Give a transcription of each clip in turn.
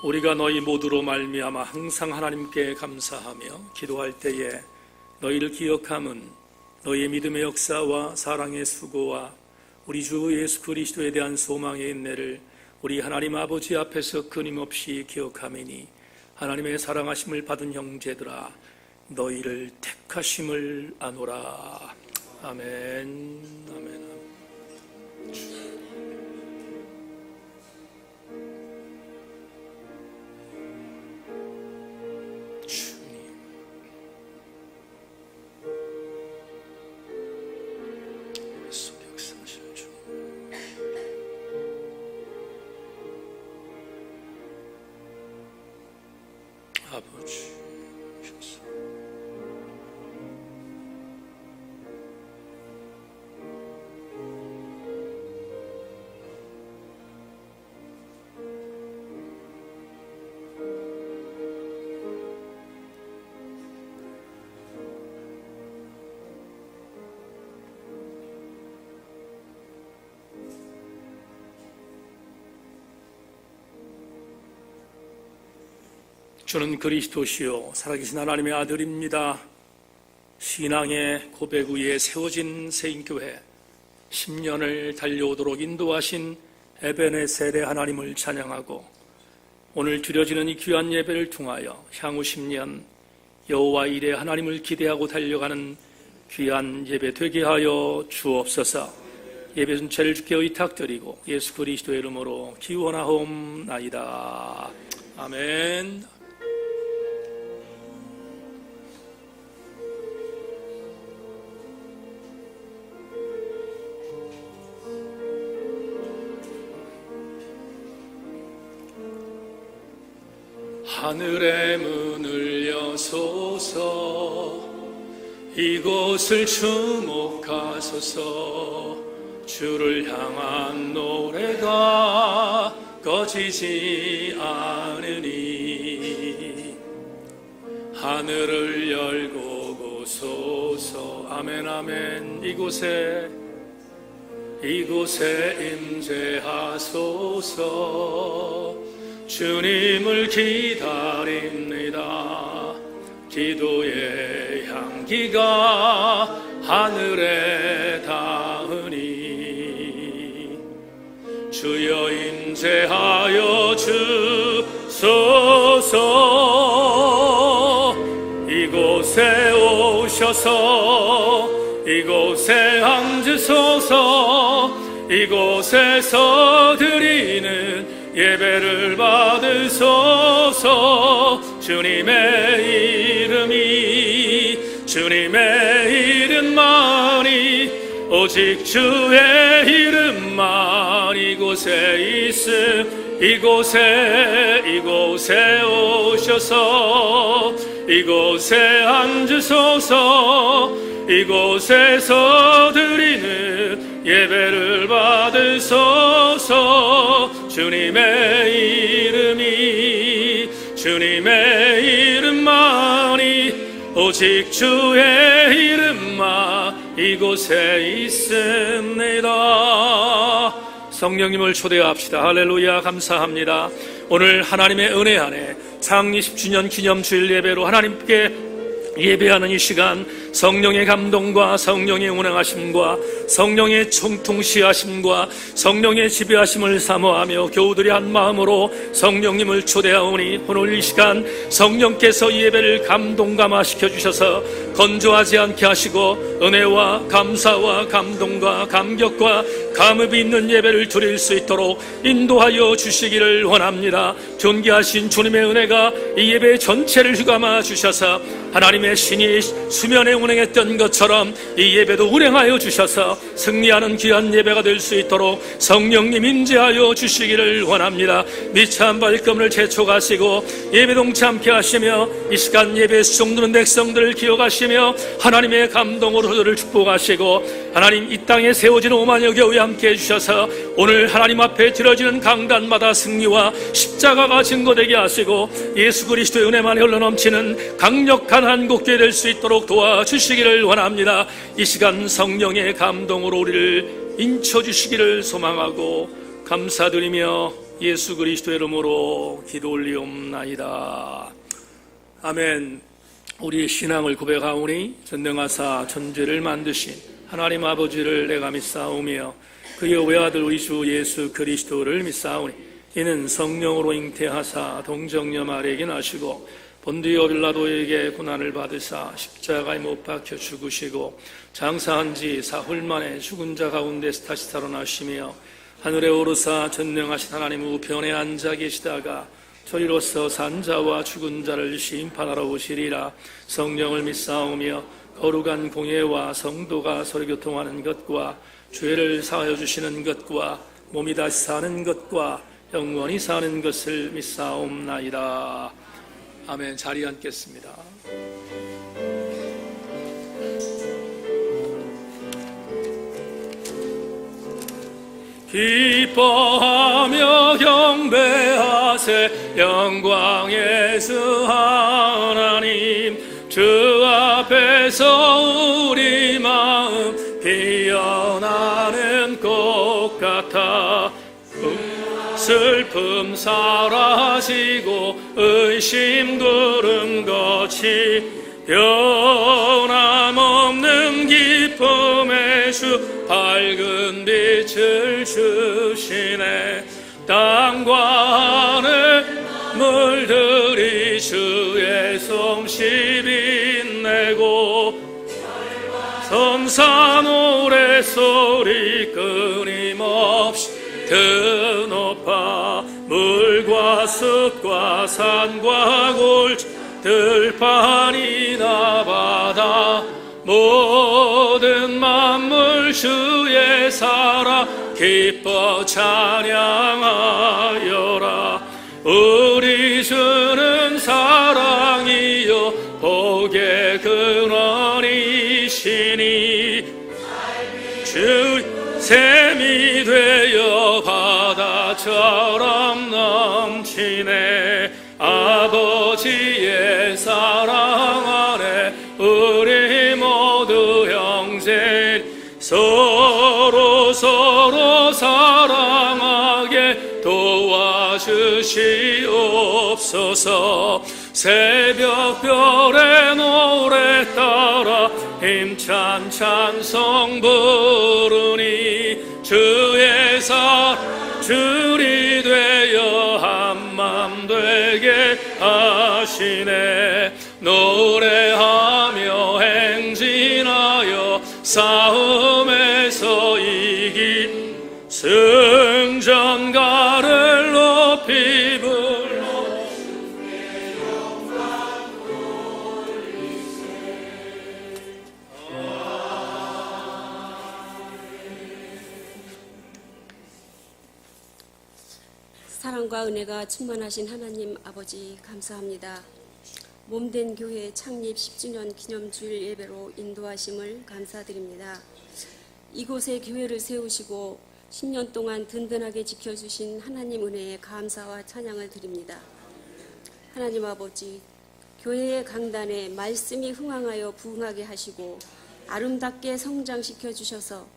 우리가 너희 모두로 말미암아 항상 하나님께 감사하며 기도할 때에 너희를 기억함은 너희의 믿음의 역사와 사랑의 수고와 우리 주 예수 그리스도에 대한 소망의 인내를 우리 하나님 아버지 앞에서 끊임없이 기억함이니 하나님의 사랑하심을 받은 형제들아 너희를 택하심을 아노라. 아멘. 아멘. 아버지 오셔서 저는 그리스도시요 살아계신 하나님의 아들입니다. 신앙의 고백 위에 세워진 세인교회 10년을 달려오도록 인도하신 에베네셀의 하나님을 찬양하고 오늘 드려지는 이 귀한 예배를 통하여 향후 10년 여호와 일의 하나님을 기대하고 달려가는 귀한 예배 되게 하여 주옵소서. 예배 전체를 주께 의탁드리고 예수 그리스도의 이름으로 기원하옵나이다. 아멘. 하늘의 문을 여소서 이곳을 주목하소서 주를 향한 노래가 꺼지지 않으니 하늘을 열고 보소서. 아멘 아멘. 이곳에 임재하소서. 주님을 기다립니다. 기도의 향기가 하늘에 닿으니 주여 임재하여 주소서. 이곳에 오셔서 이곳에 앉으소서. 이곳에서 드리는 예배를 받으소서. 주님의 이름만이 오직 주의 이름만 이곳에 있음. 이곳에 오셔서 이곳에 앉으소서. 이곳에서 드리는 예배를 받으소서. 주님의 이름만이 오직 주의 이름만 이곳에 있습니다. 성령님을 초대합시다. 할렐루야. 감사합니다. 오늘 하나님의 은혜 안에 창립 10주년 기념 주일 예배로 하나님께 예배하는 이 시간 성령의 감동과 성령의 운행하심과 성령의 총통시하심과 성령의 지배하심을 사모하며 교우들이 한 마음으로 성령님을 초대하오니 오늘 이 시간 성령께서 이 예배를 감동감화시켜 주셔서 건조하지 않게 하시고 은혜와 감사와 감동과 감격과 감업이 있는 예배를 드릴 수 있도록 인도하여 주시기를 원합니다. 존귀하신 주님의 은혜가 이 예배 전체를 휘감아 주셔서 하나님의 신이 수면에 운행했던 것처럼 이 예배도 운행하여 주셔서 승리하는 귀한 예배가 될 수 있도록 성령님 임재하여 주시기를 원합니다. 미참 발걸음을 재촉하시고 예배 동참케 하시며 이 시간 예배 수종드는 백성들을 기억하시며 하나님의 감동으로 그들을 축복하시고 하나님 이 땅에 세워진 5만여 교회 함께 해주셔서 오늘 하나님 앞에 드려지는 강단마다 승리와 십자가가 증거되게 하시고 예수 그리스도의 은혜만 흘러넘치는 강력한 한국교회 될 수 있도록 도와주시기를 원합니다. 이 시간 성령의 감동으로 우리를 인쳐주시기를 소망하고 감사드리며 예수 그리스도의 이름으로 기도 올리옵나이다. 아멘. 우리의 신앙을 고백하오니 전능하사 천지를 만드신 하나님 아버지를 내가 믿사오며 그의 외아들 우리 주 예수 그리스도를 믿사오니 이는 성령으로 잉태하사 동정녀 마리에게 나시고 본디오 빌라도에게 고난을 받으사 십자가에 못 박혀 죽으시고 장사한 지 사흘 만에 죽은 자 가운데서 다시 살아나시며 하늘에 오르사 전능하신 하나님 우편에 앉아 계시다가 저리로서 산자와 죽은 자를 심판하러 오시리라. 성령을 믿사오며 거룩한 공예와 성도가 서로 교통하는 것과 죄를 사하여 주시는 것과 몸이 다시 사는 것과 영원히 사는 것을 믿사옵나이다. 아멘. 자리에 앉겠습니다. 기뻐하며 경배하세 영광 예수 하나님. 주 앞에서 우리 마음 피어나는 꽃 같아 슬픔 사라지고 의심 구름 거치 변함없는 기쁨의 주 밝은 빛을 주시네. 땅과 하늘 물들이 주의 솜씨 빛내고 섬사 노래소리 끊임없이 드높아 물과 숲과 산과 골 들판이나 바다 모든 만물 주의 사랑 기뻐 찬양하여라. 우리 주는 사랑이요 복의 근원이시니 주 샘이 되어 바다처럼 넘치네. 아버지의 사랑 아래 우리 모두 형제 서로 사랑하게 도와주시옵소서. 새벽별의 노래 따라 힘찬 찬송 부르니 주의 사랑 줄이 되어 한맘 되게 하시네. 노래하며 행진하여 싸움에서 이기 승전가를 높이 불러 사랑과 은혜가 충만하신 하나님 아버지 감사합니다. 몸된 교회 창립 10주년 기념주일 예배로 인도하심을 감사드립니다. 이곳에 교회를 세우시고 10년 동안 든든하게 지켜주신 하나님 은혜에 감사와 찬양을 드립니다. 하나님 아버지, 교회의 강단에 말씀이 흥황하여 부흥하게 하시고 아름답게 성장시켜 주셔서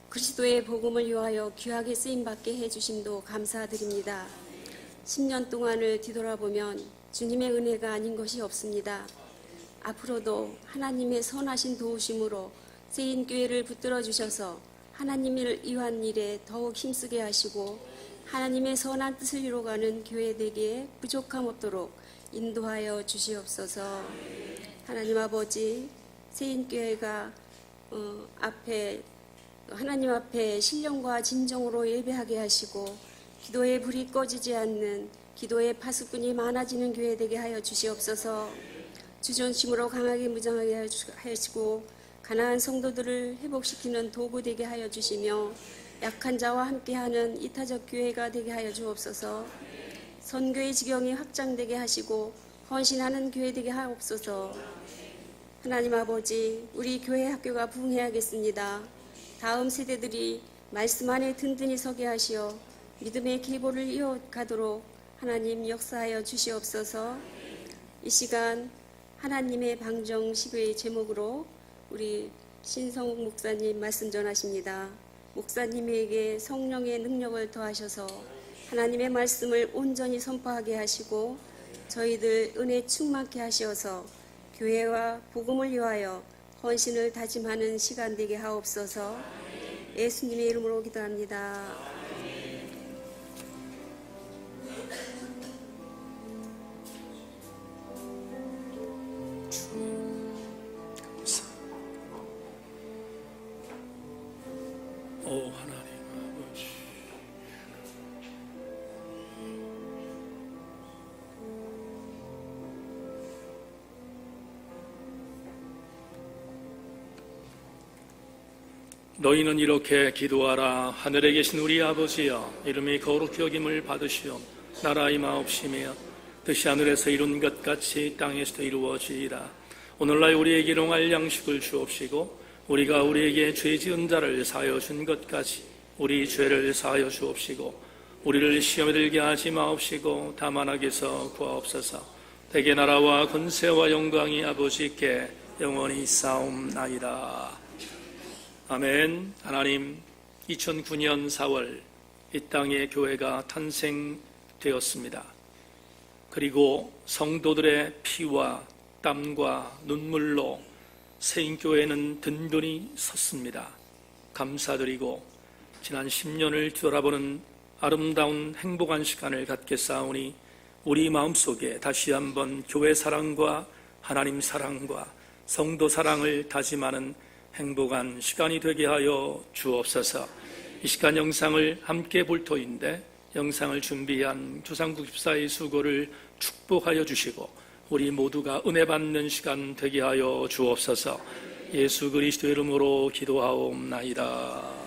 그리스도의 복음을 위하여 귀하게 쓰임받게 해주심도 감사드립니다. 10년 동안을 뒤돌아보면 주님의 은혜가 아닌 것이 없습니다. 앞으로도 하나님의 선하신 도우심으로 세인교회를 붙들어 주셔서 하나님을 위한 일에 더욱 힘쓰게 하시고 하나님의 선한 뜻을 이루어가는 교회 되기에 부족함 없도록 인도하여 주시옵소서. 하나님 아버지, 세인교회가 하나님 앞에 신령과 진정으로 예배하게 하시고 기도의 불이 꺼지지 않는 기도의 파수꾼이 많아지는 교회 되게 하여 주시옵소서. 주존심으로 강하게 무장하게 하시고 가난한 성도들을 회복시키는 도구 되게 하여 주시며 약한 자와 함께하는 이타적 교회가 되게 하여 주옵소서. 선교의 지경이 확장되게 하시고 헌신하는 교회 되게 하옵소서. 하나님 아버지, 우리 교회 학교가 부흥해야겠습니다. 다음 세대들이 말씀 안에 든든히 서게 하시어 믿음의 계보를 이어가도록 하나님 역사하여 주시옵소서. 이 시간 하나님의 방정 시교의 제목으로 우리 신성욱 목사님 말씀 전하십니다. 목사님에게 성령의 능력을 더하셔서 하나님의 말씀을 온전히 선포하게 하시고 저희들 은혜 충만케 하시어서 교회와 복음을 위하여 헌신을 다짐하는 시간 되게 하옵소서. 예수님의 이름으로 기도합니다. 오 하나님 아버지, 너희는 이렇게 기도하라. 하늘에 계신 우리 아버지여, 이름이 거룩히 여김을 받으시오. 나라 임하옵시며 뜻이 하늘에서 이룬 것 같이 땅에서도 이루어지이다. 오늘날 우리에게 일용할 양식을 주옵시고 우리가 우리에게 죄 지은 자를 사하여 준 것까지 우리 죄를 사하여 주옵시고 우리를 시험에 들게 하지 마옵시고 다만 악에서 구하옵소서. 대개 나라와 권세와 영광이 아버지께 영원히 있사옵나이다. 아멘. 하나님, 2009년 4월 이 땅에 교회가 탄생되었습니다. 그리고 성도들의 피와 땀과 눈물로 세인교회는 든든히 섰습니다. 감사드리고 지난 10년을 뒤돌아보는 아름다운 행복한 시간을 갖겠사오니 우리 마음속에 다시 한번 교회 사랑과 하나님 사랑과 성도 사랑을 다짐하는 행복한 시간이 되게 하여 주옵소서. 이 시간 영상을 함께 볼 터인데 영상을 준비한 조상국 집사의 수고를 축복하여 주시고 우리 모두가 은혜 받는 시간 되게 하여 주옵소서. 예수 그리스도 이름으로 기도하옵나이다.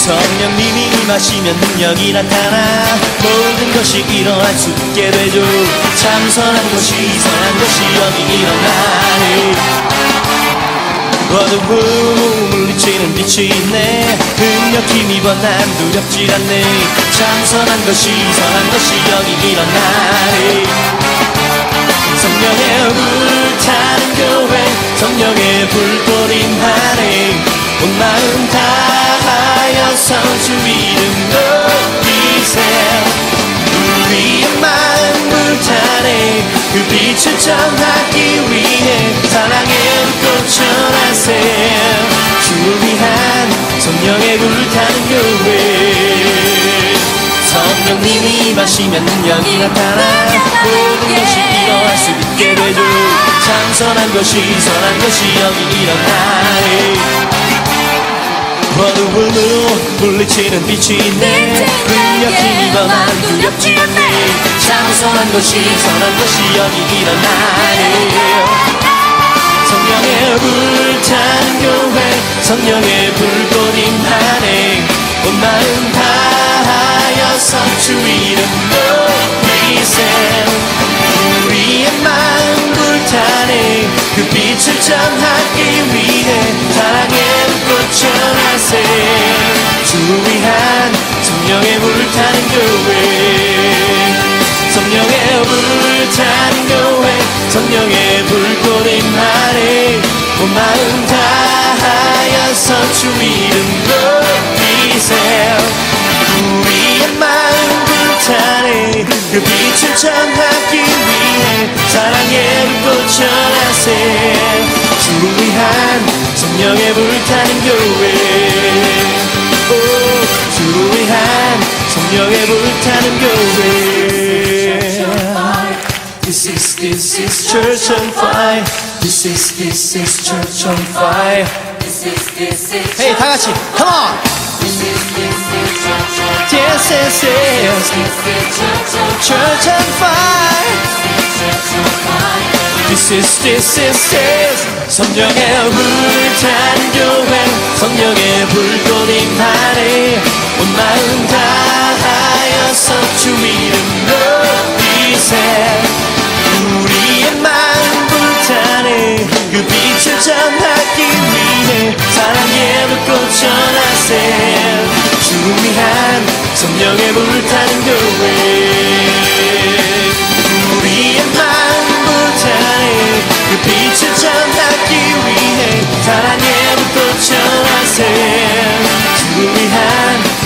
성령님이 임하시면 능력이 나타나 모든 것이 일어날 수 있게 되죠. 참선한 것이 선한 것이 여기 일어나니 어두움을 물리치는 빛이 있네. 능력 힘입어 난 두렵지 않네. 참선한 것이 선한 것이 여기 일어나니 성령의 불타는 교회 성령의 불꽃인 환행 온 마음 다하여서 주 이름 높이세. 우리의 마음 불타네 그 빛을 전하기 위해 성령님이 임하시면 능력이 나타나 모든 것이 일어날 수 있게 되죠. 참선한 것이 선한 것이 여기 일어나네. 어두움으로 물리치는 빛이 있네. 능력 힘이 변한 두렵지 않네. 참선한 것이 선한 것이 여기 일어나네. 성령의 불타는 교회 성령의 불꽃 임하네. 온 마음 다하여서 주 이름 높이세. 우리의 마음 불타네. 그 빛을 전하기 위해 사랑의 불꽃 전하세. 주 위한 성령의 불타는 교회 성령의 불타는 교회 성령의 불꽃 임하네. 온 마음 다하여서 주 이름 높이세. 우리의 마음 불타네. 그 빛을 전하기 위해 사랑의 불꽃 전하세. 주 위한 성령의 불타는 교회 주 위한 성령의 불타는 교회. This is church on fire. This is church on fire. Hey, 다 같이, come on. This is church on fire. This is 성령의 불타는 교회 성령의 불꽃 임하네. 온 마음 다하여서 주 이름 높이세. 우리의 마음 불타네. 그 빛을 전하기 위해 사랑의 불꽃 전하세. 주 위한 성령의 불타는 교회 우리의 마음 불타네. 그 빛을 전하기 위해 사랑의 불꽃 전하세. 주 위한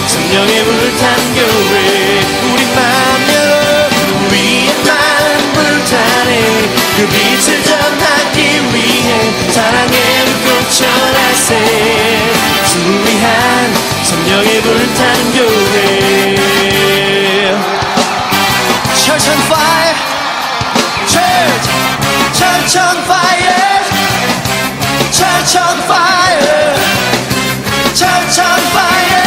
성령의 불타는 교회 우리 마음 열어. 우리의 마음 불타네. 그 빛을 전하기 위해 사랑의 불꽃 전하세. 주 위한 성령의 불타는 교회 Church on fire. Church on fire. Church on fire. Church on fire.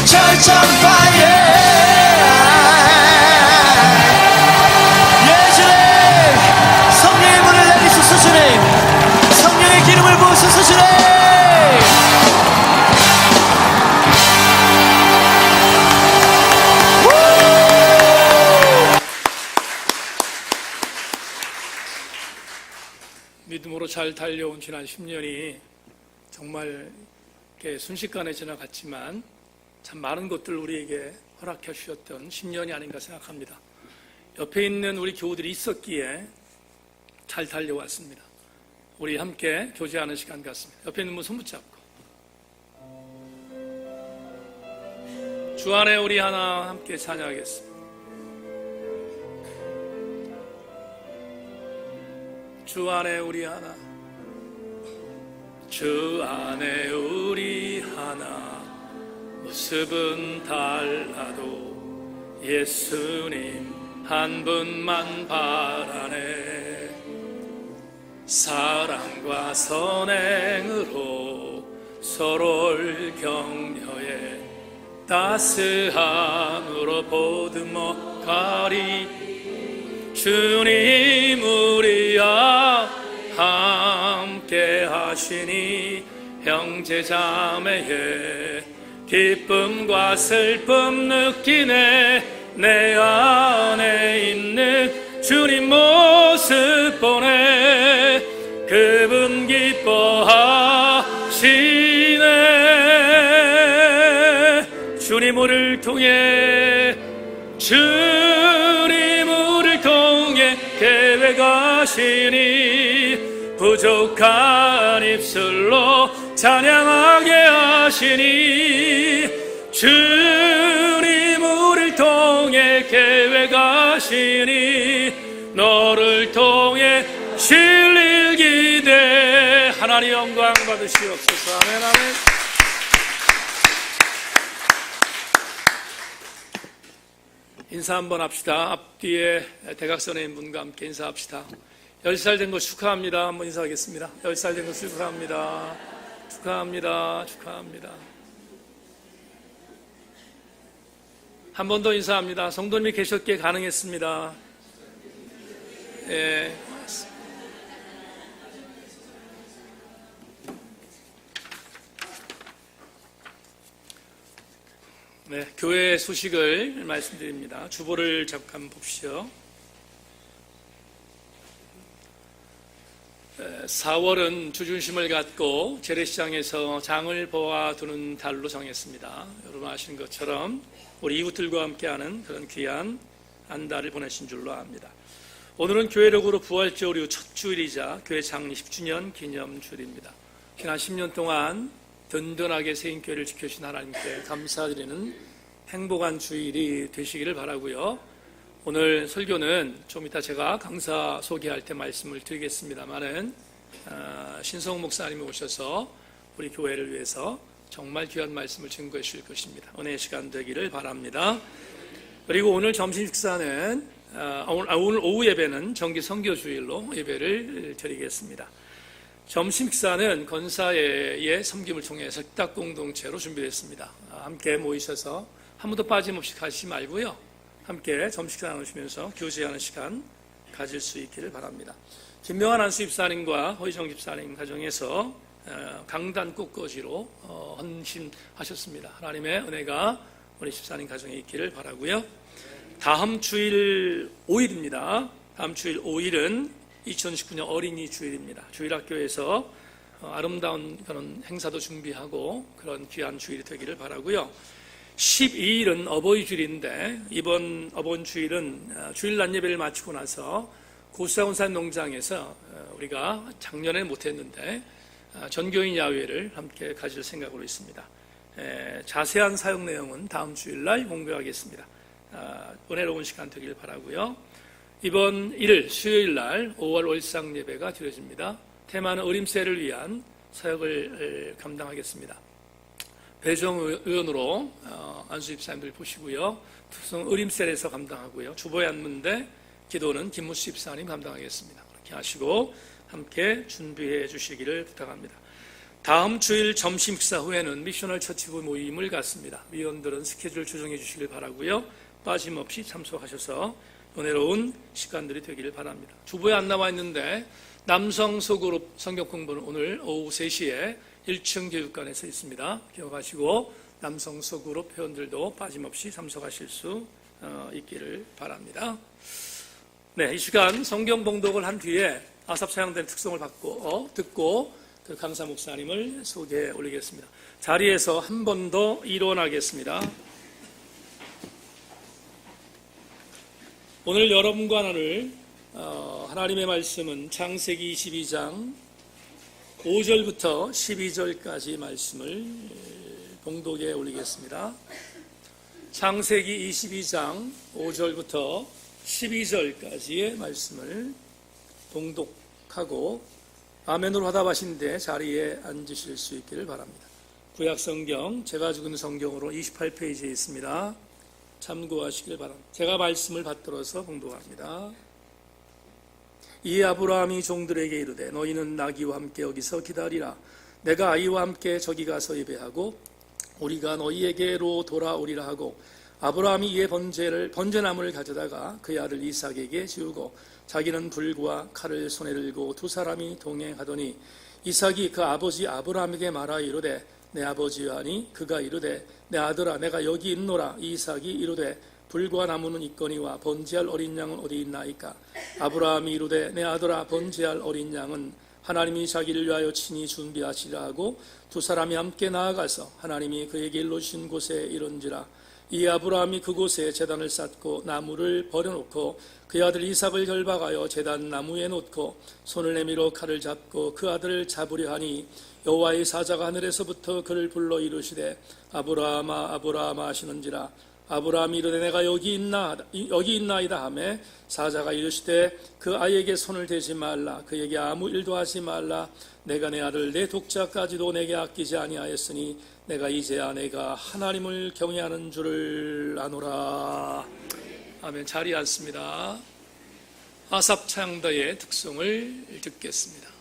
Church on fire. 예수님 성령의 물을 내리소서. 주님 성령의 기름을 부으소서. 주님 믿음으로 잘 달려온 지난 10년이 정말 이렇게 순식간에 지나갔지만 참 많은 것들 우리에게 허락해 주셨던 10년이 아닌가 생각합니다. 옆에 있는 우리 교우들이 있었기에 잘 달려왔습니다. 우리 함께 교제하는 시간 같습니다. 옆에 있는 분 손 붙잡고 주 안에 우리 하나 함께 찬양하겠습니다. 주 안에 우리 하나. 주 안에 우리 하나. 모습은 달라도 예수님 한 분만 바라네. 사랑과 선행으로 서로를 격려해 따스함으로 보듬어 가리. 주님 우리와 함께 하시니 형제자매의 기쁨과 슬픔 느끼네. 내 안에 있는 주님 모습 보네. 그분 기뻐하시네. 주님 우리를 통해 계획하시니 부족한 입술로 찬양하게 하시니. 주님 우리를 통해 계획하시니 너를 통해 실릴 기대. 하나님 영광 받으시옵소서. 아멘 아멘. 인사 한번 합시다. 앞뒤에 대각선에 있는 분과 함께 인사합시다. 10살 된 거 축하합니다. 한번 인사하겠습니다. 10살 된 거 축하합니다. 축하합니다. 축하합니다. 한 번 더 인사합니다. 성도님이 계셨기에 가능했습니다. 예. 네, 교회 소식을 말씀드립니다. 주보를 잠깐 봅시오. 4월은 주중심을 갖고 재래시장에서 장을 보아두는 달로 정했습니다. 여러분 아시는 것처럼 우리 이웃들과 함께하는 그런 귀한 안달을 보내신 줄로 압니다. 오늘은 교회력으로 부활절 이후 첫 주일이자 교회 창립 10주년 기념주일입니다. 지난 10년 동안 든든하게 세인교회를 지켜주신 하나님께 감사드리는 행복한 주일이 되시기를 바라고요. 오늘 설교는 좀 이따 제가 강사 소개할 때 말씀을 드리겠습니다만은 신성 목사님이 오셔서 우리 교회를 위해서 정말 귀한 말씀을 증거해 주실 것입니다. 은혜의 시간 되기를 바랍니다. 그리고 오늘 점심 식사는 오늘 오후 예배는 정기 선교주일로 예배를 드리겠습니다. 점심 식사는 건사회의 섬김을 통해 식탁 공동체로 준비됐습니다. 함께 모이셔서 한 번도 빠짐없이 가시지 말고요. 함께 점심 식사 나누시면서 교제하는 시간 가질 수 있기를 바랍니다. 김명환 안수 집사님과 허희정 집사님 가정에서 강단 꽃꽂이로 헌신하셨습니다. 하나님의 은혜가 우리 집사님 가정에 있기를 바라고요. 다음 주일 5일입니다. 다음 주일 5일은 2019년 어린이 주일입니다. 주일학교에서 아름다운 그런 행사도 준비하고 그런 귀한 주일이 되기를 바라고요. 12일은 어버이 주일인데 이번 어버이 주일은 주일 낮 예배를 마치고 나서 고사운산 농장에서 우리가 작년에 못했는데 전교인 야외를 함께 가질 생각으로 있습니다. 자세한 사용 내용은 다음 주일날 공개하겠습니다. 은혜로운 시간 되길 바라고요. 이번 1일 수요일날 5월 월상 예배가 드려집니다. 테마는 어림새를 위한 사역을 감당하겠습니다. 배정 의원으로 안수 집사님들 보시고요. 특성 어림셀에서 감당하고요. 주보의 안문대 기도는 김무수 집사님 감당하겠습니다. 그렇게 하시고 함께 준비해 주시기를 부탁합니다. 다음 주일 점심 식사 후에는 미셔널 처치부 모임을 갖습니다. 위원들은 스케줄 조정해 주시길 바라고요. 빠짐없이 참석하셔서 은혜로운 시간들이 되기를 바랍니다. 주보에 안 나와 있는데 남성 소그룹 성경 공부는 오늘 오후 3시에 1층 교육관에서 있습니다. 기억하시고 남성 소그룹 회원들도 빠짐없이 참석하실 수 있기를 바랍니다. 네, 이 시간 성경 봉독을 한 뒤에 아삽 사양된 특성을 듣고 그 강사 목사님을 소개해 올리겠습니다. 자리에서 한 번 더 일어나겠습니다. 오늘 여러분과 나눌 하나님의 말씀은 창세기 22장 5절부터 12절까지 말씀을 봉독에 올리겠습니다. 창세기 22장 5절부터 12절까지의 말씀을 봉독하고 아멘으로 화답하신데 자리에 앉으실 수 있기를 바랍니다. 구약성경 제가 적은 성경으로 28페이지에 있습니다. 참고하시길 바랍니다. 제가 말씀을 받들어서 봉독합니다. 이에 아브라함이 종들에게 이르되 너희는 나귀와 함께 여기서 기다리라. 내가 아이와 함께 저기 가서 예배하고 우리가 너희에게로 돌아오리라 하고 아브라함이 이에 번제나무를 가져다가 그의 아들 이삭에게 지우고 자기는 불과 칼을 손에 들고 두 사람이 동행하더니 이삭이 그 아버지 아브라함에게 말하여 이르되 내 아버지여 하니 그가 이르되 내 아들아 내가 여기 있노라. 이삭이 이르되 불과 나무는 있거니와 번제할 어린 양은 어디 있나이까. 아브라함이 이르되 내 아들아 번제할 어린 양은 하나님이 자기를 위하여 친히 준비하시라 하고 두 사람이 함께 나아가서 하나님이 그에게 일러주신 곳에 이른지라. 이 아브라함이 그곳에 제단을 쌓고 나무를 버려놓고 그의 아들 이삭을 결박하여 제단 나무에 놓고 손을 내밀어 칼을 잡고 그 아들을 잡으려 하니 여호와의 사자가 하늘에서부터 그를 불러 이르시되 아브라함아 아브라함아 하시는지라. 아브라함이 이르되 내가 여기 있나이다 하매 사자가 이르시되 그 아이에게 손을 대지 말라. 그에게 아무 일도 하지 말라. 내가 내 아들 내 독자까지도 내게 아끼지 아니하였으니 내가 이제야 내가 하나님을 경외하는 줄을 아노라. 아멘. 자리에 앉습니다. 아삽 창다의 특송을 듣겠습니다.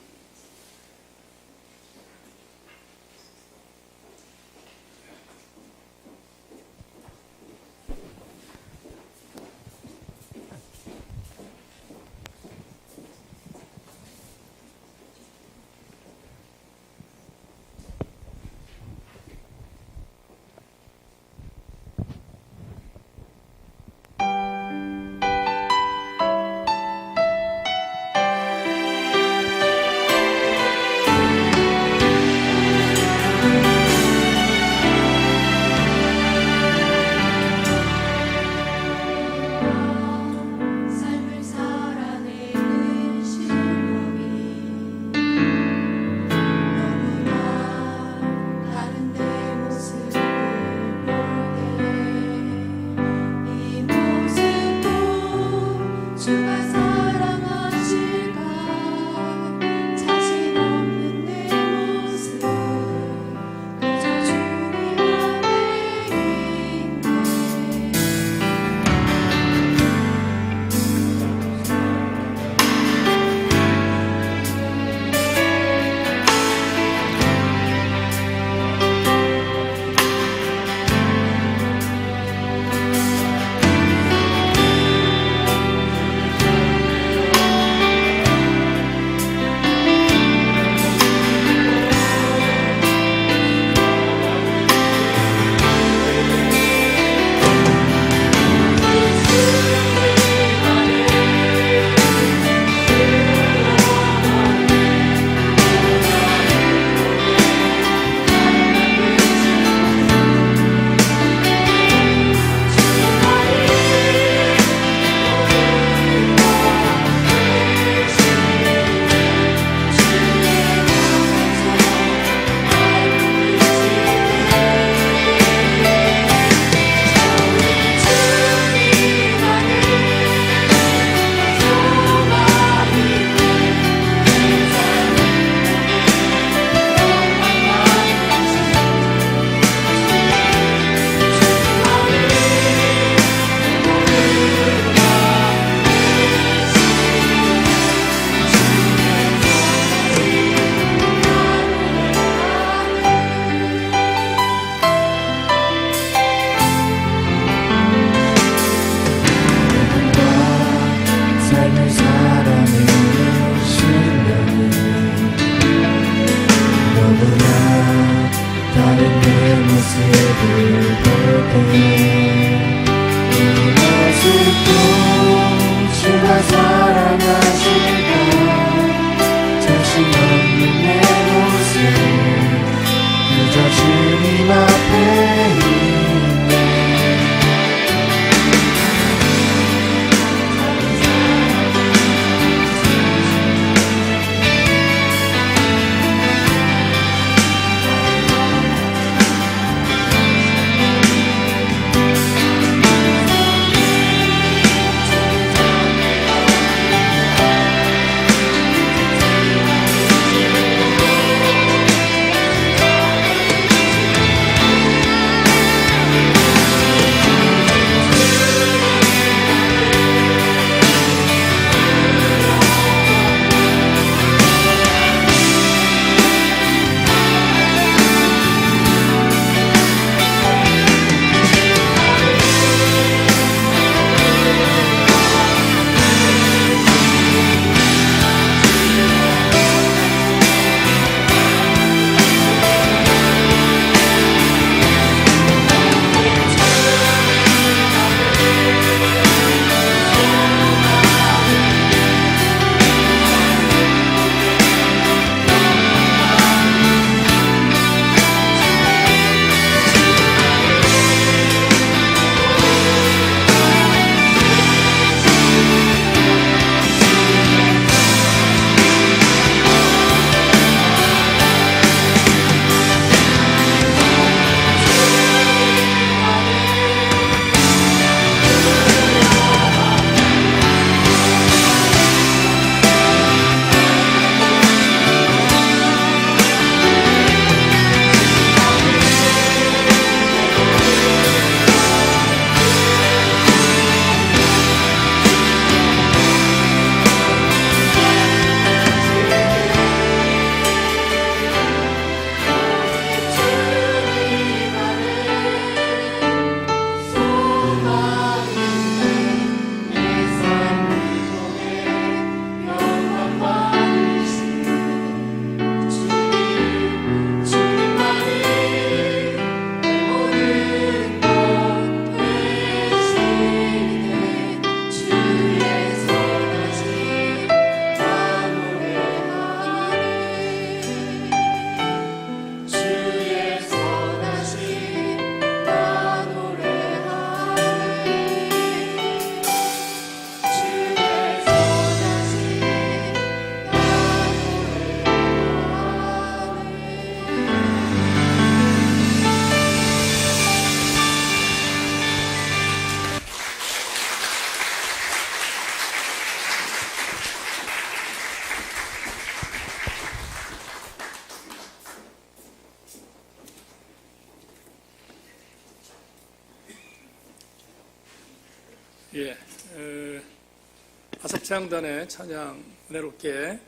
찬양단의 찬양 은혜롭게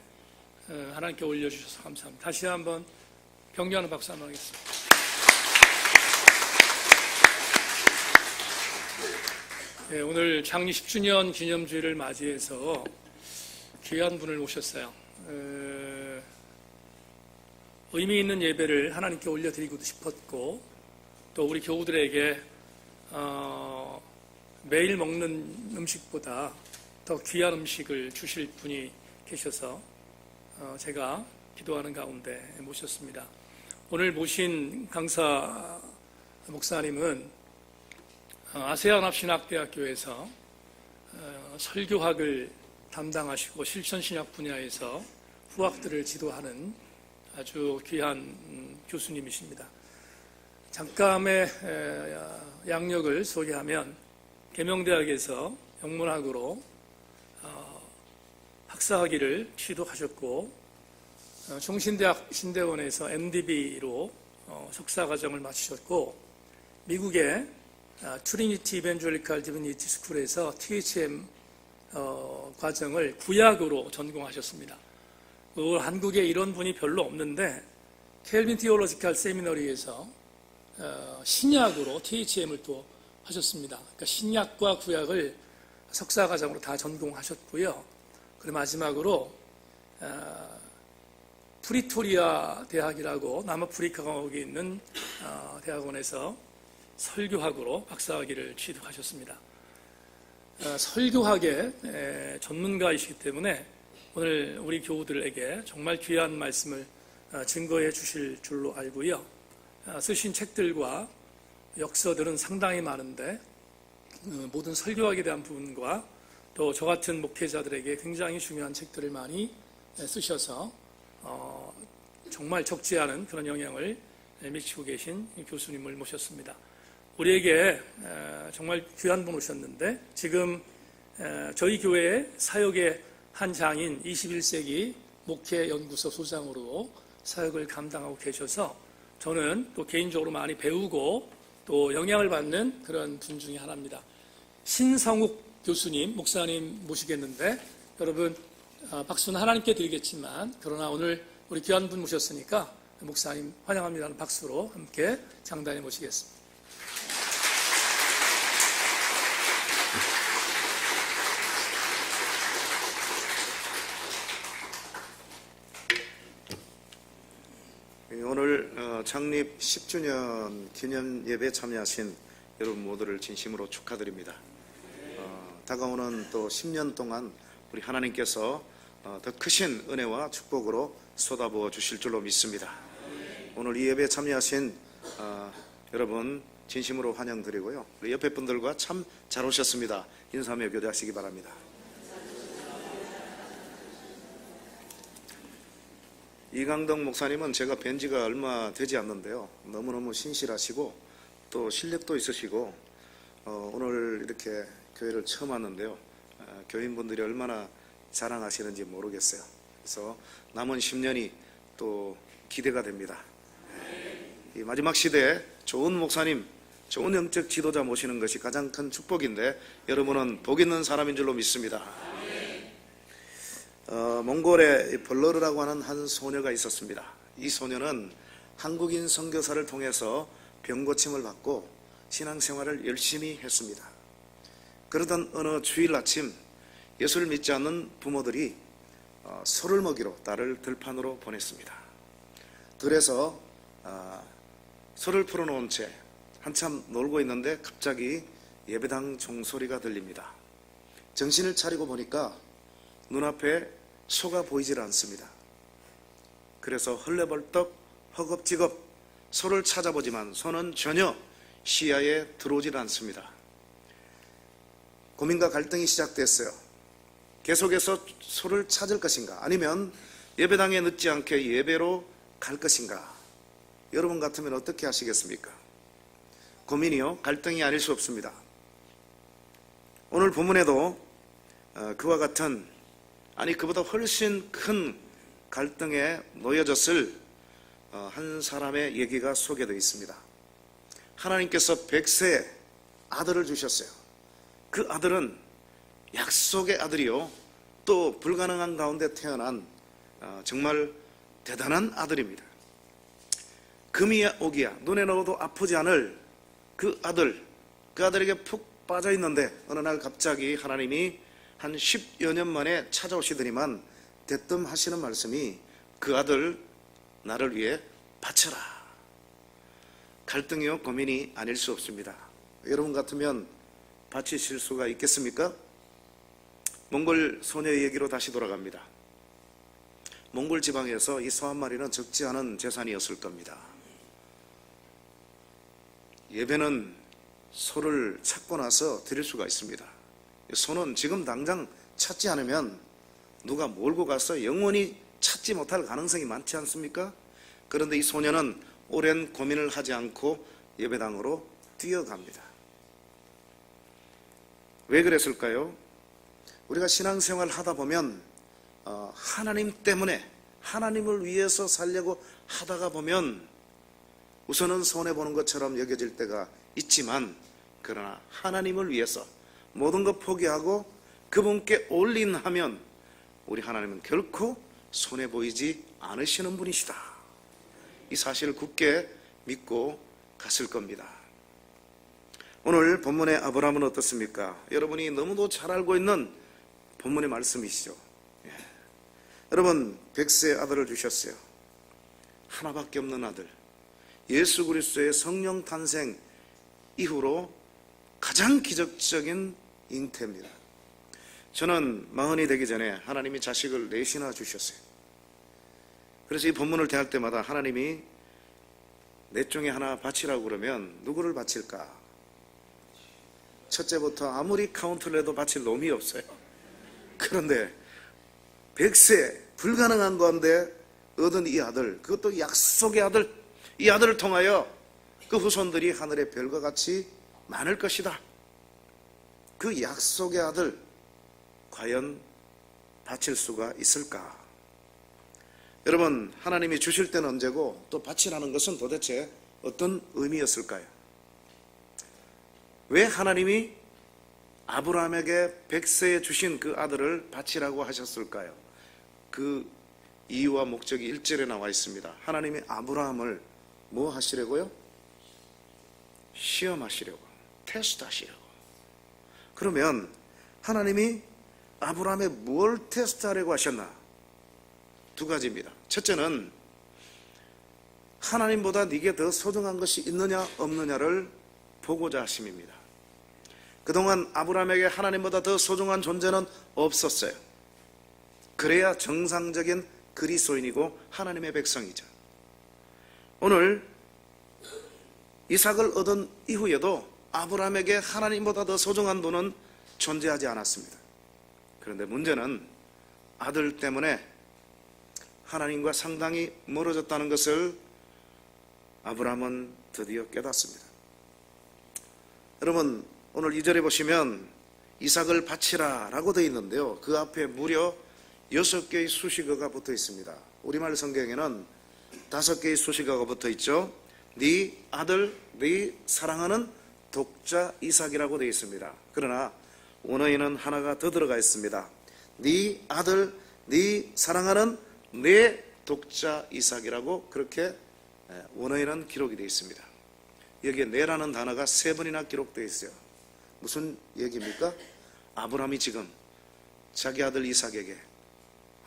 하나님께 올려주셔서 감사합니다. 다시 한번 격려하는 박수 한번 하겠습니다. 네, 오늘 창립 10주년 기념주일을 맞이해서 귀한 분을 모셨어요. 의미 있는 예배를 하나님께 올려드리고 싶었고, 또 우리 교우들에게 매일 먹는 음식보다 더 귀한 음식을 주실 분이 계셔서 제가 기도하는 가운데 모셨습니다. 오늘 모신 강사 목사님은 아세아합신학대학교에서 설교학을 담당하시고 실천신약 분야에서 후학들을 지도하는 아주 귀한 교수님이십니다. 잠깐의 양력을 소개하면 계명대학에서 영문학으로 학사학위를 취득하셨고, 중신대학 신대원에서 MDB로 석사과정을 마치셨고, 미국의 트리니티 이벤젤리칼 디비니티 스쿨에서 THM 과정을 구약으로 전공하셨습니다. 한국에 이런 분이 별로 없는데 켈빈 티올로지칼 세미너리에서 신약으로 THM을 또 하셨습니다. 그러니까 신약과 구약을 석사과정으로 다 전공하셨고요. 그리고 마지막으로 프리토리아 대학이라고 남아프리카 공화국에 있는 대학원에서 설교학으로 박사학위를 취득하셨습니다. 설교학의 전문가이시기 때문에 오늘 우리 교우들에게 정말 귀한 말씀을 증거해 주실 줄로 알고요. 쓰신 책들과 역서들은 상당히 많은데 모든 설교학에 대한 부분과 또 저 같은 목회자들에게 굉장히 중요한 책들을 많이 쓰셔서 정말 적지 않은 그런 영향을 미치고 계신 교수님을 모셨습니다. 우리에게 정말 귀한 분 오셨는데, 지금 저희 교회의 사역의 한 장인 21세기 목회연구소 소장으로 사역을 감당하고 계셔서 저는 또 개인적으로 많이 배우고 또 영향을 받는 그런 분 중에 하나입니다. 신성욱 교수님, 목사님 모시겠는데, 여러분 박수는 하나님께 드리겠지만, 그러나 오늘 우리 귀한 분 모셨으니까 목사님 환영합니다는 박수로 함께 장단에 모시겠습니다. 오늘 창립 10주년 기념 예배에 참여하신 여러분 모두를 진심으로 축하드립니다. 다가오는 또 10년 동안 우리 하나님께서 더 크신 은혜와 축복으로 쏟아부어 주실 줄로 믿습니다. 오늘 이 예배에 참여하신 여러분 진심으로 환영드리고요. 우리 옆에 분들과 참 잘 오셨습니다. 인사하며 교대하시기 바랍니다. 이강덕 목사님은 제가 뵌 지가 얼마 되지 않는데요. 너무너무 신실하시고 또 실력도 있으시고 오늘 이렇게 교회를 처음 왔는데요. 교인분들이 얼마나 자랑하시는지 모르겠어요. 그래서 남은 10년이 또 기대가 됩니다. 이 마지막 시대에 좋은 목사님, 좋은 영적 지도자 모시는 것이 가장 큰 축복인데 여러분은 복 있는 사람인 줄로 믿습니다. 몽골에 벌러르라고 하는 한 소녀가 있었습니다. 이 소녀는 한국인 선교사를 통해서 병고침을 받고 신앙생활을 열심히 했습니다. 그러던 어느 주일 아침 예수를 믿지 않는 부모들이 소를 먹이러 딸을 들판으로 보냈습니다. 들에서 소를 풀어놓은 채 한참 놀고 있는데 갑자기 예배당 종소리가 들립니다. 정신을 차리고 보니까 눈앞에 소가 보이질 않습니다. 그래서 헐레벌떡 허겁지겁 소를 찾아보지만 소는 전혀 시야에 들어오질 않습니다. 고민과 갈등이 시작됐어요. 계속해서 소를 찾을 것인가, 아니면 예배당에 늦지 않게 예배로 갈 것인가. 여러분 같으면 어떻게 하시겠습니까? 고민이요, 갈등이 아닐 수 없습니다. 오늘 본문에도 그와 같은, 아니 그보다 훨씬 큰 갈등에 놓여졌을 한 사람의 얘기가 소개되어 있습니다. 하나님께서 100세 아들을 주셨어요. 그 아들은 약속의 아들이요, 또 불가능한 가운데 태어난 정말 대단한 아들입니다. 금이야 오기야 눈에 넣어도 아프지 않을 그 아들에게 푹 빠져 있는데 어느 날 갑자기 하나님이 한 10여 년 만에 찾아오시더니만 대뜸 하시는 말씀이 그 아들 나를 위해 바쳐라. 갈등이요 고민이 아닐 수 없습니다. 여러분 같으면 바치실 수가 있겠습니까? 몽골 소녀의 얘기로 다시 돌아갑니다. 몽골 지방에서 이 소 한 마리는 적지 않은 재산이었을 겁니다. 예배는 소를 찾고 나서 드릴 수가 있습니다. 소는 지금 당장 찾지 않으면 누가 몰고 가서 영원히 찾지 못할 가능성이 많지 않습니까? 그런데 이 소녀는 오랜 고민을 하지 않고 예배당으로 뛰어갑니다. 왜 그랬을까요? 우리가 신앙생활 하다 보면 하나님 때문에 하나님을 위해서 살려고 하다가 보면 우선은 손해보는 것처럼 여겨질 때가 있지만 그러나 하나님을 위해서 모든 것 포기하고 그분께 올인하면 우리 하나님은 결코 손해보이지 않으시는 분이시다. 이 사실을 굳게 믿고 갔을 겁니다. 오늘 본문의 아브라함은 어떻습니까? 여러분이 너무도 잘 알고 있는 본문의 말씀이시죠. 여러분 100세의 아들을 주셨어요. 하나밖에 없는 아들, 예수 그리스도의 성령 탄생 이후로 가장 기적적인 잉태입니다. 저는 40이 되기 전에 하나님이 자식을 넷이나 주셨어요. 그래서 이 본문을 대할 때마다 하나님이 넷 중에 하나 바치라고 그러면 누구를 바칠까? 첫째부터 아무리 카운트를 해도 바칠 놈이 없어요. 그런데 100세 불가능한 건데 얻은 이 아들, 그것도 약속의 아들, 이 아들을 통하여 그 후손들이 하늘의 별과 같이 많을 것이다. 그 약속의 아들 과연 바칠 수가 있을까? 여러분, 하나님이 주실 때는 언제고 또 바치라는 것은 도대체 어떤 의미였을까요? 왜 하나님이 아브라함에게 100세에 주신 그 아들을 바치라고 하셨을까요? 그 이유와 목적이 1절에 나와 있습니다. 하나님이 아브라함을 뭐 하시려고요? 시험하시려고, 테스트하시려고. 그러면 하나님이 아브라함에 뭘 테스트하려고 하셨나? 두 가지입니다. 첫째는 하나님보다 네게 더 소중한 것이 있느냐 없느냐를 보고자 하심입니다. 그동안 아브라함에게 하나님보다 더 소중한 존재는 없었어요. 그래야 정상적인 그리스도인이고 하나님의 백성이죠. 오늘 이삭을 얻은 이후에도 아브라함에게 하나님보다 더 소중한 분은 존재하지 않았습니다. 그런데 문제는 아들 때문에 하나님과 상당히 멀어졌다는 것을 아브라함은 드디어 깨닫습니다. 여러분, 오늘 2절에 보시면 이삭을 바치라 라고 되어 있는데요, 그 앞에 무려 6개의 수식어가 붙어 있습니다. 우리말 성경에는 5개의 수식어가 붙어 있죠. 네 아들, 네 사랑하는 독자 이삭이라고 되어 있습니다. 그러나 원어에는 하나가 더 들어가 있습니다. 네 아들, 네 사랑하는 내 독자 이삭이라고 그렇게 원어에는 기록이 되어 있습니다. 여기에 내라는 단어가 3번이나 기록되어 있어요. 무슨 얘기입니까? 아브라함이 지금 자기 아들 이삭에게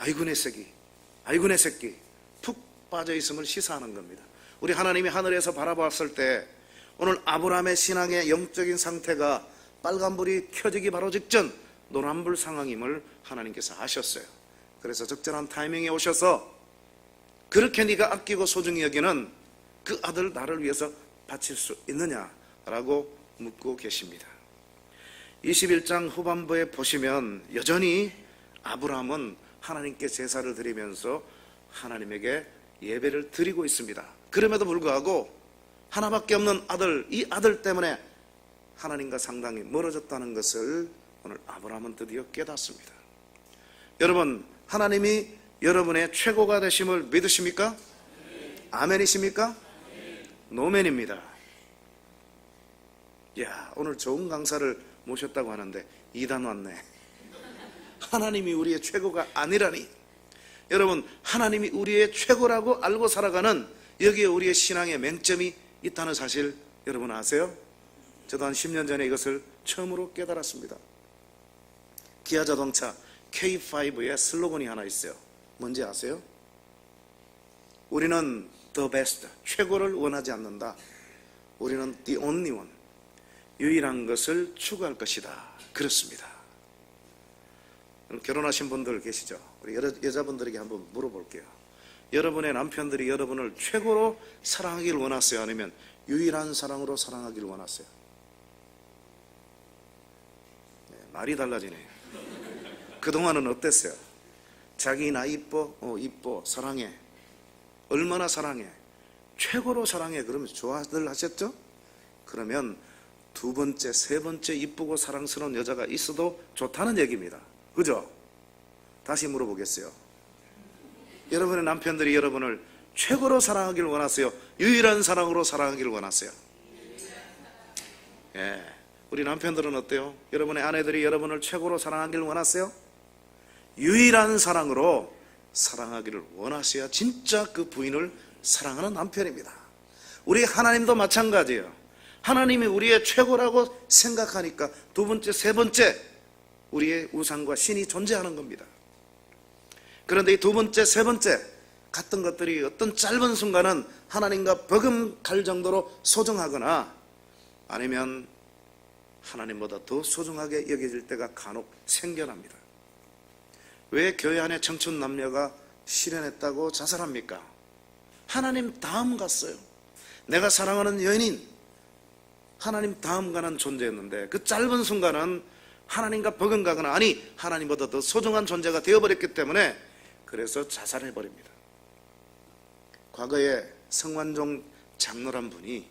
아이고 내 새끼 푹 빠져 있음을 시사하는 겁니다. 우리 하나님이 하늘에서 바라봤을 때 오늘 아브라함의 신앙의 영적인 상태가 빨간불이 켜지기 바로 직전 노란불 상황임을 하나님께서 아셨어요. 그래서 적절한 타이밍에 오셔서 그렇게 네가 아끼고 소중히 여기는 그 아들 나를 위해서 바칠 수 있느냐라고 묻고 계십니다. 21장 후반부에 보시면 여전히 아브라함은 하나님께 제사를 드리면서 하나님에게 예배를 드리고 있습니다. 그럼에도 불구하고 하나밖에 없는 아들, 이 아들 때문에 하나님과 상당히 멀어졌다는 것을 오늘 아브라함은 드디어 깨닫습니다. 여러분, 하나님이 여러분의 최고가 되심을 믿으십니까? 아멘이십니까? 노멘입니다. 오늘 좋은 강사를 모셨다고 하는데 2단 왔네. 하나님이 우리의 최고가 아니라니. 여러분, 하나님이 우리의 최고라고 알고 살아가는 여기에 우리의 신앙의 맹점이 있다는 사실 여러분 아세요? 저도 한 10년 전에 이것을 처음으로 깨달았습니다. 기아 자동차 K5의 슬로건이 하나 있어요. 뭔지 아세요? 우리는 the best, 최고를 원하지 않는다. 우리는 the only one, 유일한 것을 추구할 것이다. 그렇습니다. 결혼하신 분들 계시죠? 우리 여자분들에게 한번 물어볼게요. 여러분의 남편들이 여러분을 최고로 사랑하길 원하세요? 아니면 유일한 사랑으로 사랑하길 원하세요? 네, 말이 달라지네요. 그동안은 어땠어요? 자기 나 이뻐? 이뻐. 사랑해. 얼마나 사랑해? 최고로 사랑해. 그러면 좋아들 하셨죠? 그러면 두 번째, 세 번째 이쁘고 사랑스러운 여자가 있어도 좋다는 얘기입니다. 그죠? 다시 물어보겠어요. 여러분의 남편들이 여러분을 최고로 사랑하길 원하세요? 유일한 사랑으로 사랑하길 원하세요? 예, 우리 남편들은 어때요? 여러분의 아내들이 여러분을 최고로 사랑하길 원하세요? 유일한 사랑으로 사랑하기를 원하셔야 진짜 그 부인을 사랑하는 남편입니다. 우리 하나님도 마찬가지예요. 하나님이 우리의 최고라고 생각하니까 두 번째, 세 번째 우리의 우상과 신이 존재하는 겁니다. 그런데 이 두 번째, 세 번째 같은 것들이 어떤 짧은 순간은 하나님과 버금갈 정도로 소중하거나 아니면 하나님보다 더 소중하게 여겨질 때가 간혹 생겨납니다. 왜 교회 안에 청춘 남녀가 실현했다고 자살합니까? 하나님 다음 갔어요. 내가 사랑하는 연인, 하나님 다음 가는 존재였는데 그 짧은 순간은 하나님과 버금가거나 아니 하나님보다 더 소중한 존재가 되어버렸기 때문에 그래서 자살해버립니다. 과거에 성완종 장로란 분이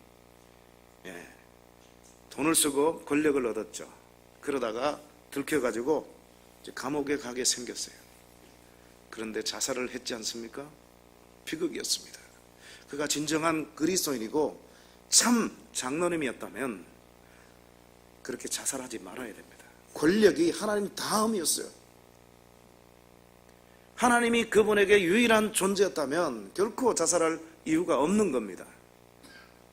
돈을 쓰고 권력을 얻었죠. 그러다가 들켜가지고 감옥에 가게 생겼어요. 그런데 자살을 했지 않습니까? 비극이었습니다. 그가 진정한 그리스도인이고 참 장로님이었다면 그렇게 자살하지 말아야 됩니다. 권력이 하나님 다음이었어요. 하나님이 그분에게 유일한 존재였다면 결코 자살할 이유가 없는 겁니다.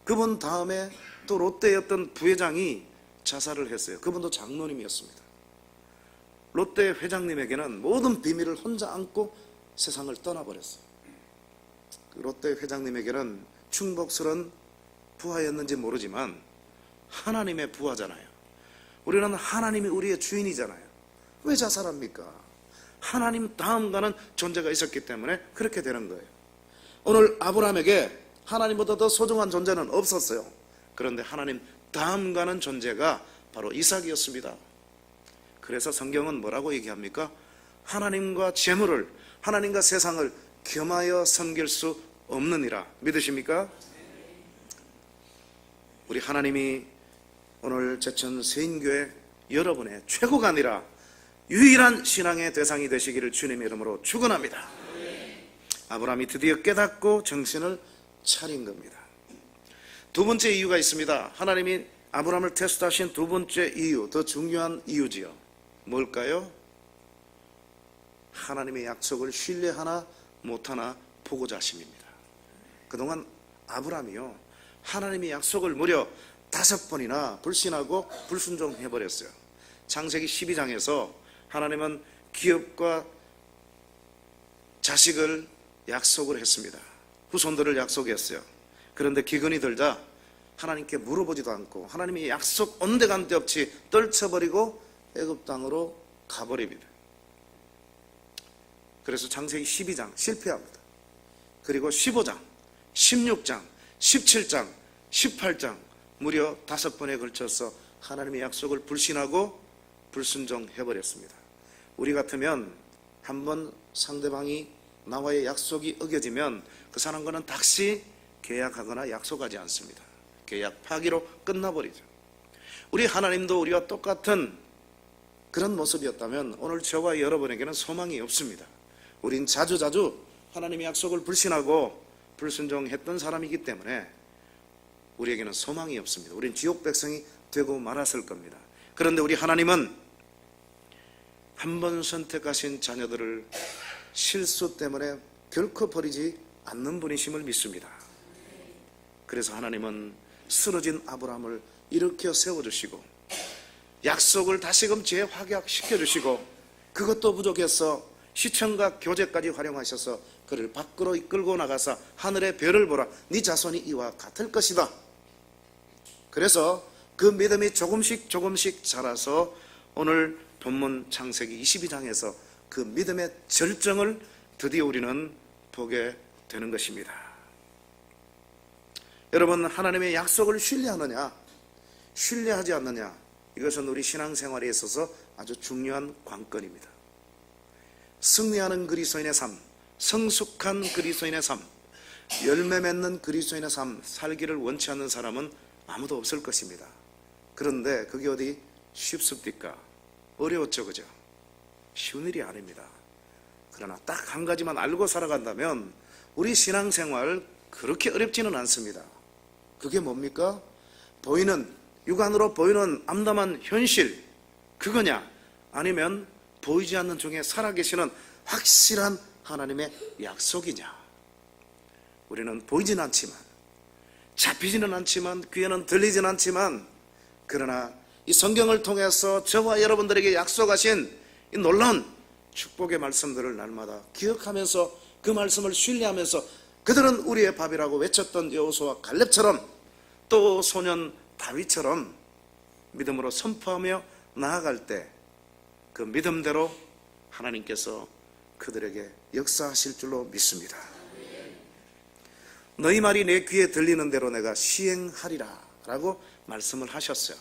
그분 다음에 또 롯데의 어떤 부회장이 자살을 했어요. 그분도 장로님이었습니다. 롯데 회장님에게는 모든 비밀을 혼자 안고 세상을 떠나버렸어요. 그 롯데 회장님에게는 충복스러운 부하였는지 모르지만 하나님의 부하잖아요. 우리는 하나님이 우리의 주인이잖아요. 왜 자살합니까? 하나님 다음 가는 존재가 있었기 때문에 그렇게 되는 거예요. 오늘 아브라함에게 하나님보다 더 소중한 존재는 없었어요. 그런데 하나님 다음 가는 존재가 바로 이삭이었습니다. 그래서 성경은 뭐라고 얘기합니까? 하나님과 재물을, 하나님과 세상을 겸하여 섬길 수 없느니라. 믿으십니까? 우리 하나님이 오늘 제천 세인교회 여러분의 최고가 아니라 유일한 신앙의 대상이 되시기를 주님의 이름으로 축원합니다. 아브라함이 드디어 깨닫고 정신을 차린 겁니다. 두 번째 이유가 있습니다. 하나님이 아브라함을 테스트하신 두 번째 이유, 더 중요한 이유지요. 뭘까요? 하나님의 약속을 신뢰하나 못하나 보고자 하심입니다. 그동안 아브라함이요, 하나님의 약속을 무려 5번이나 불신하고 불순종해버렸어요. 창세기 12장에서 하나님은 기업과 자식을 약속을 했습니다. 후손들을 약속했어요. 그런데 기근이 들자 하나님께 물어보지도 않고 하나님이 약속 온데간데 없이 떨쳐버리고 애굽 땅으로 가버립니다. 그래서 창세기 12장 실패합니다. 그리고 15장, 16장, 17장, 18장 무려 5번에 걸쳐서 하나님의 약속을 불신하고 불순종해버렸습니다. 우리 같으면 한번 상대방이 나와의 약속이 어겨지면 그 사람과는 다시 계약하거나 약속하지 않습니다. 계약 파기로 끝나버리죠. 우리 하나님도 우리와 똑같은 그런 모습이었다면 오늘 저와 여러분에게는 소망이 없습니다. 우린 자주자주 하나님의 약속을 불신하고 불순종했던 사람이기 때문에 우리에게는 소망이 없습니다. 우린 지옥 백성이 되고 말았을 겁니다. 그런데 우리 하나님은 한 번 선택하신 자녀들을 실수 때문에 결코 버리지 않는 분이심을 믿습니다. 그래서 하나님은 쓰러진 아브라함을 일으켜 세워주시고 약속을 다시금 재확약시켜 주시고 그것도 부족해서 시청각 교제까지 활용하셔서 그를 밖으로 이끌고 나가서 하늘의 별을 보라, 네 자손이 이와 같을 것이다. 그래서 그 믿음이 조금씩 자라서 오늘 본문 창세기 22장에서 그 믿음의 절정을 드디어 우리는 보게 되는 것입니다. 여러분, 하나님의 약속을 신뢰하느냐 신뢰하지 않느냐, 이것은 우리 신앙생활에 있어서 아주 중요한 관건입니다. 승리하는 그리스도인의 삶, 성숙한 그리스도인의 삶, 열매 맺는 그리스도인의 삶 살기를 원치 않는 사람은 아무도 없을 것입니다. 그런데 그게 어디 쉽습니까? 어려웠죠, 그죠? 쉬운 일이 아닙니다. 그러나 딱 한 가지만 알고 살아간다면 우리 신앙생활 그렇게 어렵지는 않습니다. 그게 뭡니까? 육안으로 보이는 암담한 현실, 그거냐? 아니면 보이지 않는 중에 살아계시는 확실한 하나님의 약속이냐? 우리는 보이진 않지만, 잡히지는 않지만, 귀에는 들리진 않지만, 그러나 이 성경을 통해서 저와 여러분들에게 약속하신 이 놀라운 축복의 말씀들을 날마다 기억하면서 그 말씀을 신뢰하면서 그들은 우리의 밥이라고 외쳤던 여호수아와 갈렙처럼 또 소년 다윗처럼 믿음으로 선포하며 나아갈 때 그 믿음대로 하나님께서 그들에게 역사하실 줄로 믿습니다. 너희 말이 내 귀에 들리는 대로 내가 시행하리라 라고 말씀을 하셨어요.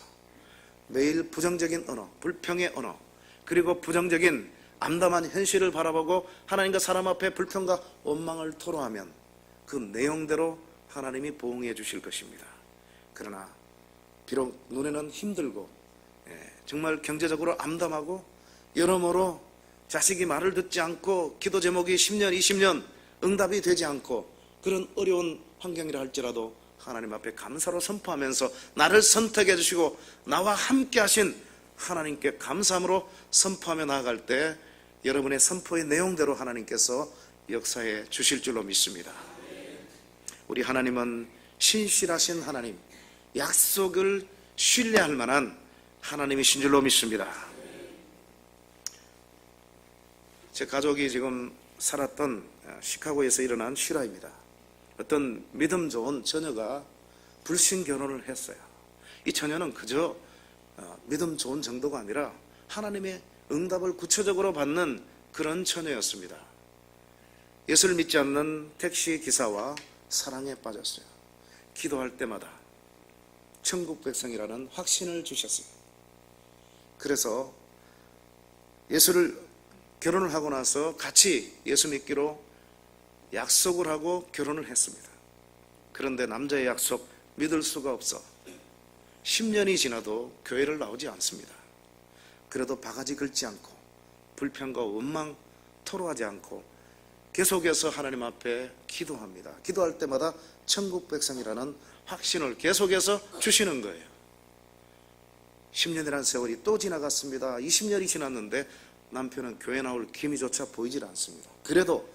매일 부정적인 언어, 불평의 언어, 그리고 부정적인 암담한 현실을 바라보고 하나님과 사람 앞에 불평과 원망을 토로하면 그 내용대로 하나님이 보응해 주실 것입니다. 그러나 비록 눈에는 힘들고 정말 경제적으로 암담하고 여러모로 자식이 말을 듣지 않고 기도 제목이 10년, 20년 응답이 되지 않고 그런 어려운 환경이라 할지라도 하나님 앞에 감사로 선포하면서 나를 선택해 주시고 나와 함께 하신 하나님께 감사함으로 선포하며 나아갈 때 여러분의 선포의 내용대로 하나님께서 역사해 주실 줄로 믿습니다. 우리 하나님은 신실하신 하나님, 약속을 신뢰할 만한 하나님이신 줄로 믿습니다. 제 가족이 지금 살았던 시카고에서 일어난 실화입니다. 어떤 믿음 좋은 처녀가 불신 결혼을 했어요. 이 처녀는 그저 믿음 좋은 정도가 아니라 하나님의 응답을 구체적으로 받는 그런 처녀였습니다. 예수를 믿지 않는 택시 기사와 사랑에 빠졌어요. 기도할 때마다 천국 백성이라는 확신을 주셨어요. 그래서 결혼을 하고 나서 같이 예수 믿기로 약속을 하고 결혼을 했습니다. 그런데 남자의 약속 믿을 수가 없어 10년이 지나도 교회를 나오지 않습니다. 그래도 바가지 긁지 않고 불평과 원망 토로하지 않고 계속해서 하나님 앞에 기도합니다. 기도할 때마다 천국 백성이라는 확신을 계속해서 주시는 거예요. 10년이라는 세월이 또 지나갔습니다. 20년이 지났는데 남편은 교회 나올 기미조차 보이질 않습니다. 그래도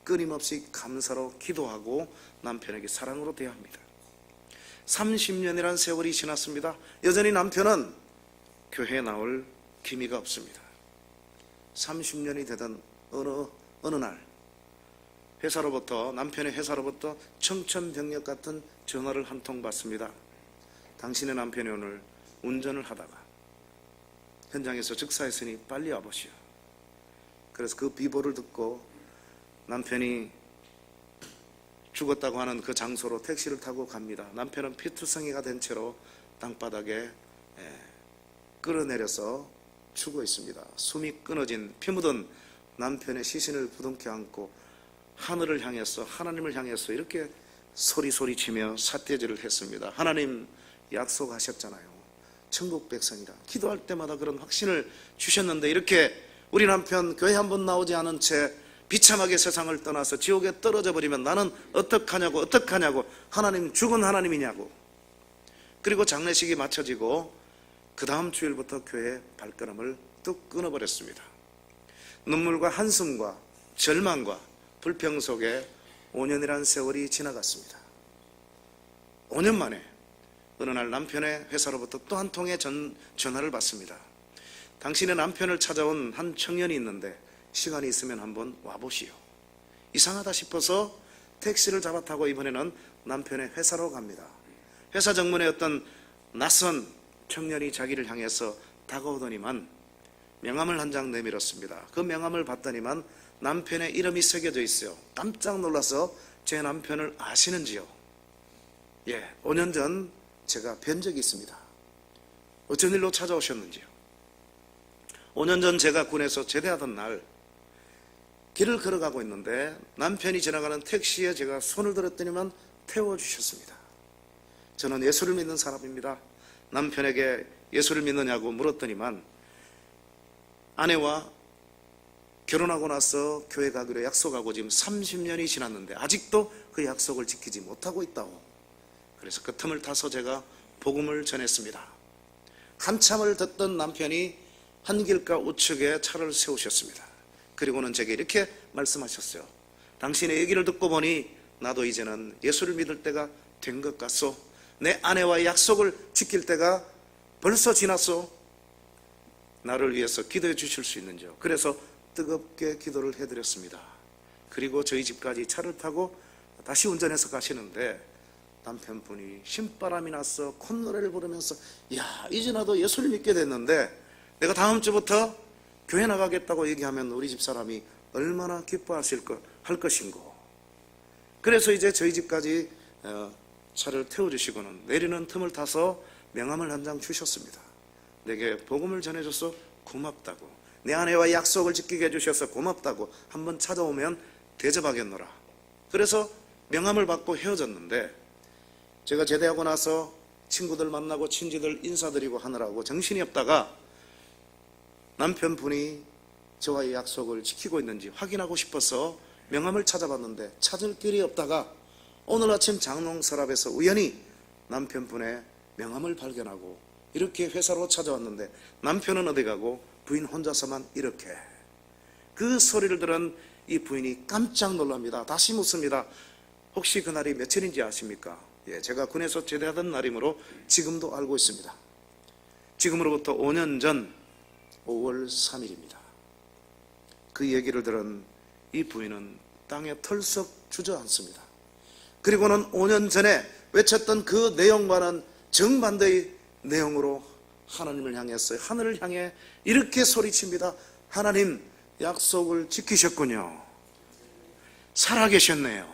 끊임없이 감사로 기도하고 남편에게 사랑으로 대합니다. 30년이라는 세월이 지났습니다. 여전히 남편은 교회에 나올 기미가 없습니다. 30년이 되던 어느 날 남편의 회사로부터 청천벽력 같은 전화를 한 통 받습니다. 당신의 남편이 오늘 운전을 하다가 현장에서 즉사했으니 빨리 와보시오. 그래서 그 비보를 듣고 남편이 죽었다고 하는 그 장소로 택시를 타고 갑니다. 남편은 피투성이가 된 채로 땅바닥에 끌어내려서 죽어 있습니다. 숨이 끊어진 피 묻은 남편의 시신을 부둥켜 안고 하늘을 향해서 하나님을 향해서 이렇게 소리치며 삿대질을 했습니다. 하나님 약속하셨잖아요. 천국 백성이라. 기도할 때마다 그런 확신을 주셨는데 이렇게 우리 남편 교회 한번 나오지 않은 채 비참하게 세상을 떠나서 지옥에 떨어져 버리면 나는 어떡하냐고 하나님 죽은 하나님이냐고. 그리고 장례식이 마쳐지고 그 다음 주일부터 교회 발걸음을 뚝 끊어버렸습니다. 눈물과 한숨과 절망과 불평 속에 5년이라는 세월이 지나갔습니다. 5년 만에 어느 날 남편의 회사로부터 또 한 통의 전화를 받습니다. 당신의 남편을 찾아온 한 청년이 있는데 시간이 있으면 한번 와보시오. 이상하다 싶어서 택시를 잡아 타고 이번에는 남편의 회사로 갑니다. 회사 정문에 어떤 낯선 청년이 자기를 향해서 다가오더니만 명함을 한 장 내밀었습니다. 그 명함을 봤더니만 남편의 이름이 새겨져 있어요. 깜짝 놀라서 제 남편을 아시는지요? 예, 5년 전 제가 뵌 적이 있습니다. 어쩐 일로 찾아오셨는지요? 5년 전 제가 군에서 제대하던 날 길을 걸어가고 있는데 남편이 지나가는 택시에 제가 손을 들었더니만 태워주셨습니다. 저는 예수를 믿는 사람입니다. 남편에게 예수를 믿느냐고 물었더니만 아내와 결혼하고 나서 교회 가기로 약속하고 지금 30년이 지났는데 아직도 그 약속을 지키지 못하고 있다고. 그래서 그 틈을 타서 제가 복음을 전했습니다. 한참을 듣던 남편이 한길가 우측에 차를 세우셨습니다. 그리고는 제게 이렇게 말씀하셨어요. 당신의 얘기를 듣고 보니 나도 이제는 예수를 믿을 때가 된 것 같소. 내 아내와의 약속을 지킬 때가 벌써 지났소. 나를 위해서 기도해 주실 수 있는지요? 그래서 뜨겁게 기도를 해드렸습니다. 그리고 저희 집까지 차를 타고 다시 운전해서 가시는데 남편분이 신바람이 나서 콧노래를 부르면서 야, 이제 나도 예수를 믿게 됐는데 내가 다음 주부터 교회 나가겠다고 얘기하면 우리 집 사람이 얼마나 기뻐할 것인고. 그래서 이제 저희 집까지 차를 태워주시고는 내리는 틈을 타서 명함을 한 장 주셨습니다. 내게 복음을 전해줘서 고맙다고, 내 아내와의 약속을 지키게 해주셔서 고맙다고, 한번 찾아오면 대접하겠노라. 그래서 명함을 받고 헤어졌는데 제가 제대하고 나서 친구들 만나고 친지들 인사드리고 하느라고 정신이 없다가 남편분이 저와의 약속을 지키고 있는지 확인하고 싶어서 명함을 찾아봤는데 찾을 길이 없다가 오늘 아침 장롱 서랍에서 우연히 남편분의 명함을 발견하고 이렇게 회사로 찾아왔는데 남편은 어디 가고 부인 혼자서만 이렇게. 그 소리를 들은 이 부인이 깜짝 놀랍니다. 다시 묻습니다. 혹시 그날이 며칠인지 아십니까? 예, 제가 군에서 제대하던 날이므로 지금도 알고 있습니다. 지금으로부터 5년 전 5월 3일입니다. 그 얘기를 들은 이 부인은 땅에 털썩 주저앉습니다. 그리고는 5년 전에 외쳤던 그 내용과는 정반대의 내용으로 하나님을 향해서 하늘을 향해 이렇게 소리칩니다. 하나님, 약속을 지키셨군요. 살아계셨네요.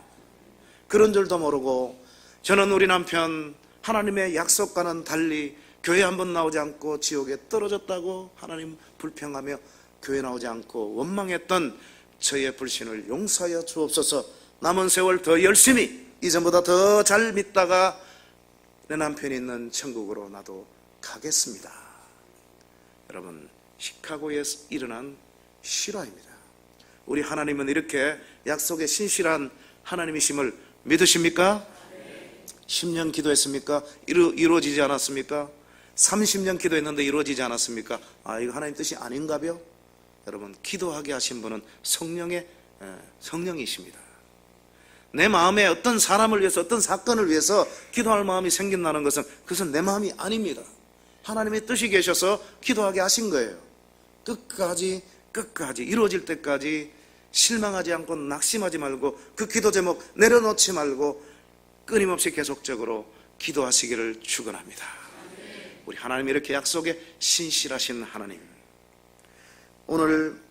그런 줄도 모르고 저는 우리 남편 하나님의 약속과는 달리 교회 한번 나오지 않고 지옥에 떨어졌다고 하나님 불평하며 교회 나오지 않고 원망했던 저의 불신을 용서하여 주옵소서. 남은 세월 더 열심히 이전보다 더 잘 믿다가 내 남편이 있는 천국으로 나도 가겠습니다. 여러분, 시카고에 일어난 실화입니다. 우리 하나님은 이렇게 약속에 신실한 하나님이심을 믿으십니까? 10년 기도했습니까? 이루어지지 않았습니까? 30년 기도했는데 이루어지지 않았습니까? 아, 이거 하나님 뜻이 아닌가요? 여러분, 기도하게 하신 분은 성령이십니다. 내 마음에 어떤 사람을 위해서, 어떤 사건을 위해서 기도할 마음이 생긴다는 것은 그것은 내 마음이 아닙니다. 하나님의 뜻이 계셔서 기도하게 하신 거예요. 끝까지 이루어질 때까지 실망하지 않고 낙심하지 말고 그 기도 제목 내려놓지 말고 끊임없이 계속적으로 기도하시기를 축원합니다. 우리 하나님이 이렇게 약속에 신실하신 하나님. 오늘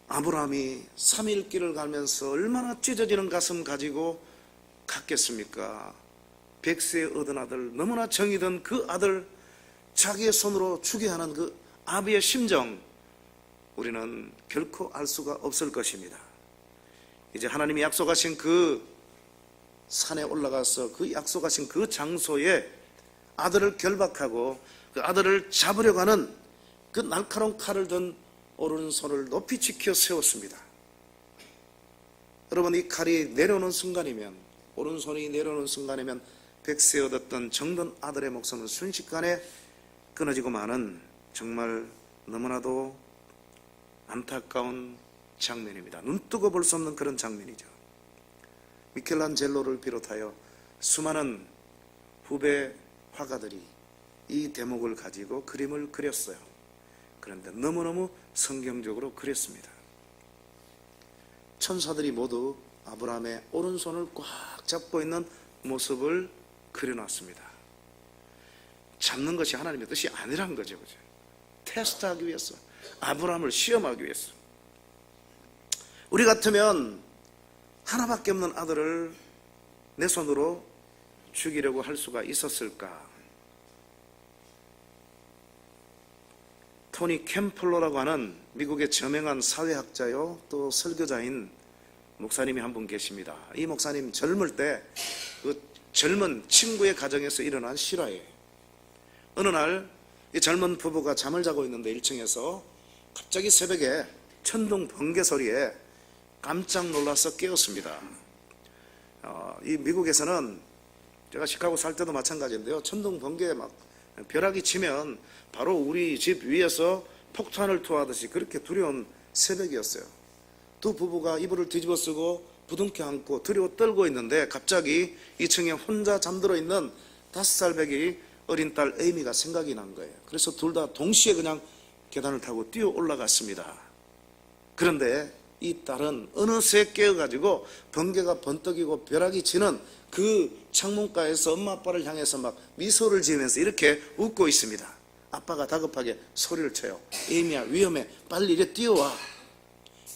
아브라함이 3일 길을 가면서 얼마나 찢어지는 가슴 가지고 갔겠습니까? 100세에 얻은 아들, 너무나 정이던 그 아들 자기의 손으로 주게 하는 그 아비의 심정, 우리는 결코 알 수가 없을 것입니다. 이제 하나님이 약속하신 그 산에 올라가서 그 약속하신 그 장소에 아들을 결박하고 그 아들을 잡으려고 하는 그 날카로운 칼을 든 오른손을 높이 지켜 세웠습니다. 여러분, 이 칼이 내려오는 순간이면, 오른손이 내려오는 순간이면 100세 얻었던 정든 아들의 목숨은 순식간에 끊어지고 마는 정말 너무나도 안타까운 장면입니다. 눈뜨고 볼 수 없는 그런 장면이죠. 미켈란젤로를 비롯하여 수많은 후배 화가들이 이 대목을 가지고 그림을 그렸어요. 그런데 너무너무 성경적으로 그렸습니다. 천사들이 모두 아브라함의 오른손을 꽉 잡고 있는 모습을 그려놨습니다. 잡는 것이 하나님의 뜻이 아니란 거죠. 그죠? 테스트하기 위해서, 아브라함을 시험하기 위해서. 우리 같으면 하나밖에 없는 아들을 내 손으로 죽이려고 할 수가 있었을까? 토니 캠플러라고 하는 미국의 저명한 사회학자요 또 설교자인 목사님이 한 분 계십니다. 이 목사님 젊을 때 그 젊은 친구의 가정에서 일어난 실화예요. 어느 날 이 젊은 부부가 잠을 자고 있는데 1층에서 갑자기 새벽에 천둥 번개 소리에 깜짝 놀라서 깨었습니다. 이 미국에서는 제가 시카고 살 때도 마찬가지인데요. 천둥 번개에 막 벼락이 치면 바로 우리 집 위에서 폭탄을 투하하듯이 그렇게 두려운 새벽이었어요. 두 부부가 이불을 뒤집어 쓰고 부둥켜 안고 두려워 떨고 있는데 갑자기 2층에 혼자 잠들어 있는 5살 배기 어린 딸 에이미가 생각이 난 거예요. 그래서 둘 다 동시에 그냥 계단을 타고 뛰어 올라갔습니다. 그런데 이 딸은 어느새 깨어가지고 번개가 번뜩이고 벼락이 치는 그 창문가에서 엄마 아빠를 향해서 막 미소를 지으면서 이렇게 웃고 있습니다. 아빠가 다급하게 소리를 쳐요. 에이미야, 위험해, 빨리 이래 뛰어와.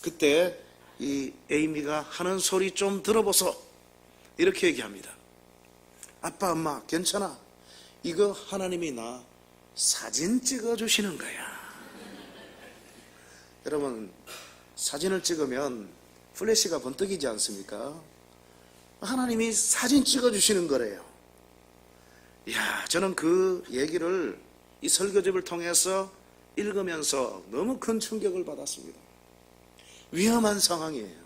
그때 이 에이미가 하는 소리 좀 들어보소, 이렇게 얘기합니다. 아빠, 엄마, 괜찮아. 이거 하나님이 나 사진 찍어주시는 거야. 여러분, 사진을 찍으면 플래시가 번뜩이지 않습니까? 하나님이 사진 찍어주시는 거래요. 이야, 저는 그 얘기를 이 설교집을 통해서 읽으면서 너무 큰 충격을 받았습니다. 위험한 상황이에요.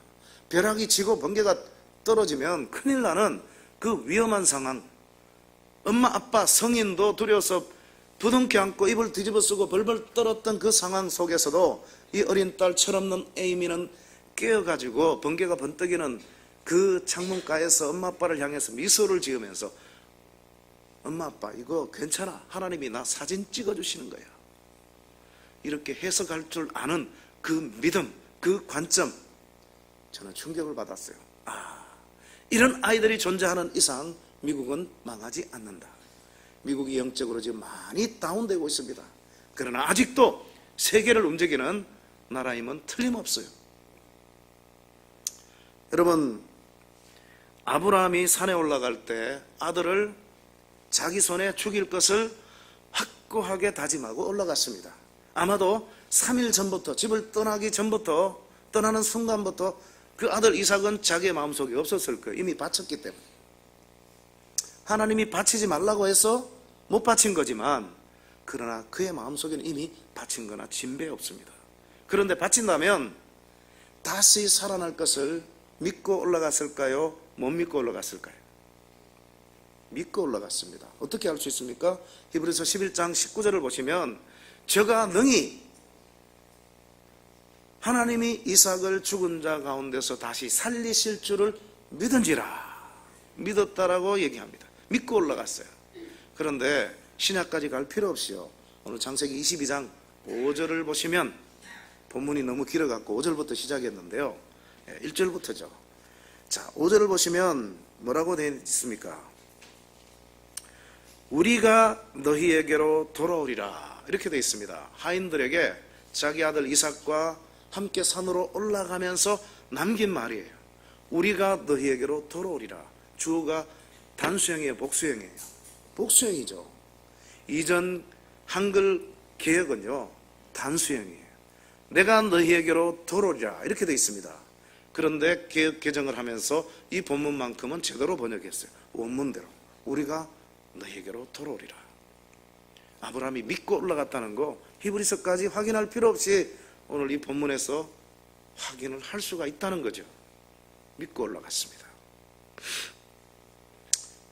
벼락이 치고 번개가 떨어지면 큰일 나는 그 위험한 상황. 엄마, 아빠, 성인도 두려워서 부둥켜 안고 이불 뒤집어 쓰고 벌벌 떨었던 그 상황 속에서도 이 어린 딸 철없는 에이미는 깨어가지고 번개가 번뜩이는 그 창문가에서 엄마 아빠를 향해서 미소를 지으면서 엄마 아빠 이거 괜찮아, 하나님이 나 사진 찍어주시는 거야, 이렇게 해석할 줄 아는 그 믿음, 그 관점, 저는 충격을 받았어요. 이런 아이들이 존재하는 이상 미국은 망하지 않는다. 미국이 영적으로 지금 많이 다운되고 있습니다. 그러나 아직도 세계를 움직이는 나라임은 틀림없어요. 여러분, 아브라함이 산에 올라갈 때 아들을 자기 손에 죽일 것을 확고하게 다짐하고 올라갔습니다. 아마도 3일 전부터, 집을 떠나기 전부터, 떠나는 순간부터 그 아들 이삭은 자기의 마음속에 없었을 거예요. 이미 바쳤기 때문에. 하나님이 바치지 말라고 해서 못 바친 거지만, 그러나 그의 마음속에는 이미 바친 거나 진배 없습니다. 그런데 바친다면 다시 살아날 것을 믿고 올라갔을까요? 못 믿고 올라갔을까요? 믿고 올라갔습니다. 어떻게 알 수 있습니까? 히브리서 11장 19절을 보시면 저가 능히 하나님이 이삭을 죽은 자 가운데서 다시 살리실 줄을 믿은지라, 믿었다라고 얘기합니다. 믿고 올라갔어요. 그런데 신약까지 갈 필요 없이요, 오늘 창세기 22장 5절을 보시면, 본문이 너무 길어갖고 5절부터 시작했는데요, 1절부터죠. 자, 5절을 보시면 뭐라고 되어 있습니까? 우리가 너희에게로 돌아오리라, 이렇게 되어 있습니다. 하인들에게 자기 아들 이삭과 함께 산으로 올라가면서 남긴 말이에요. 우리가 너희에게로 돌아오리라. 주어가 단수형이에요, 복수형이에요? 복수형이죠. 이전 한글 개역은요, 단수형이에요. 내가 너희에게로 돌아오리라, 이렇게 되어 있습니다. 그런데 개역 개정을 하면서 이 본문만큼은 제대로 번역했어요. 원문대로 우리가 너희에게로 돌아오리라. 아브라함이 믿고 올라갔다는 거 히브리서까지 확인할 필요 없이 오늘 이 본문에서 확인을 할 수가 있다는 거죠. 믿고 올라갔습니다.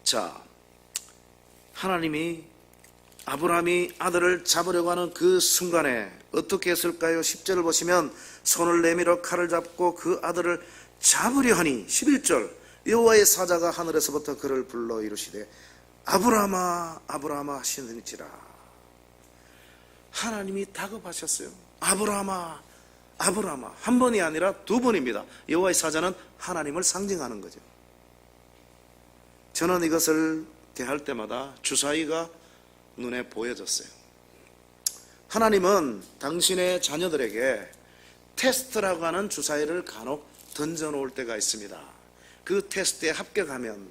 자, 하나님이 아브라함이 아들을 잡으려고 하는 그 순간에 어떻게 했을까요? 10절을 보시면 손을 내밀어 칼을 잡고 그 아들을 잡으려 하니 11절 여호와의 사자가 하늘에서부터 그를 불러 이르시되 아브라함아 아브라함아 하시는지라. 하나님이 다급하셨어요. 아브라함아 아브라함아. 한 번이 아니라 두 번입니다. 여호와의 사자는 하나님을 상징하는 거죠. 저는 이것을 대할 때마다 주사위가 눈에 보여졌어요. 하나님은 당신의 자녀들에게 테스트라고 하는 주사위를 간혹 던져놓을 때가 있습니다. 그 테스트에 합격하면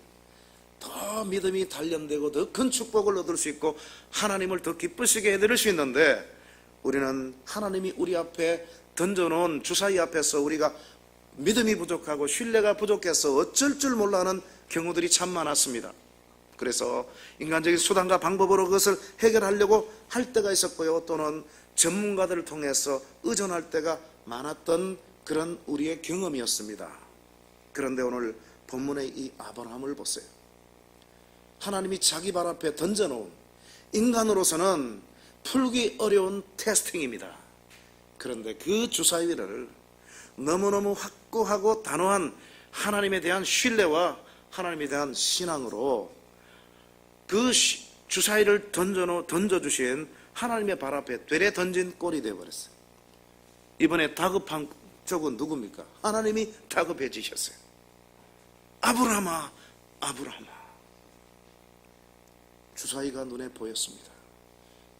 더 믿음이 단련되고 더 큰 축복을 얻을 수 있고 하나님을 더 기쁘시게 해드릴 수 있는데, 우리는 하나님이 우리 앞에 던져놓은 주사위 앞에서 우리가 믿음이 부족하고 신뢰가 부족해서 어쩔 줄 몰라 하는 경우들이 참 많았습니다. 그래서 인간적인 수단과 방법으로 그것을 해결하려고 할 때가 있었고요, 또는 전문가들을 통해서 의존할 때가 많았던 그런 우리의 경험이었습니다. 그런데 오늘 본문의 이 아브라함을 보세요. 하나님이 자기 발 앞에 던져놓은 인간으로서는 풀기 어려운 테스팅입니다. 그런데 그 주사위를 너무너무 확고하고 단호한 하나님에 대한 신뢰와 하나님에 대한 신앙으로 그 주사위를 던져주신 하나님의 발 앞에 되레 던진 꼴이 되어버렸어요. 이번에 다급한 적은 누굽니까? 하나님이 다급해지셨어요. 아브라함아 아브라함아. 주사위가 눈에 보였습니다.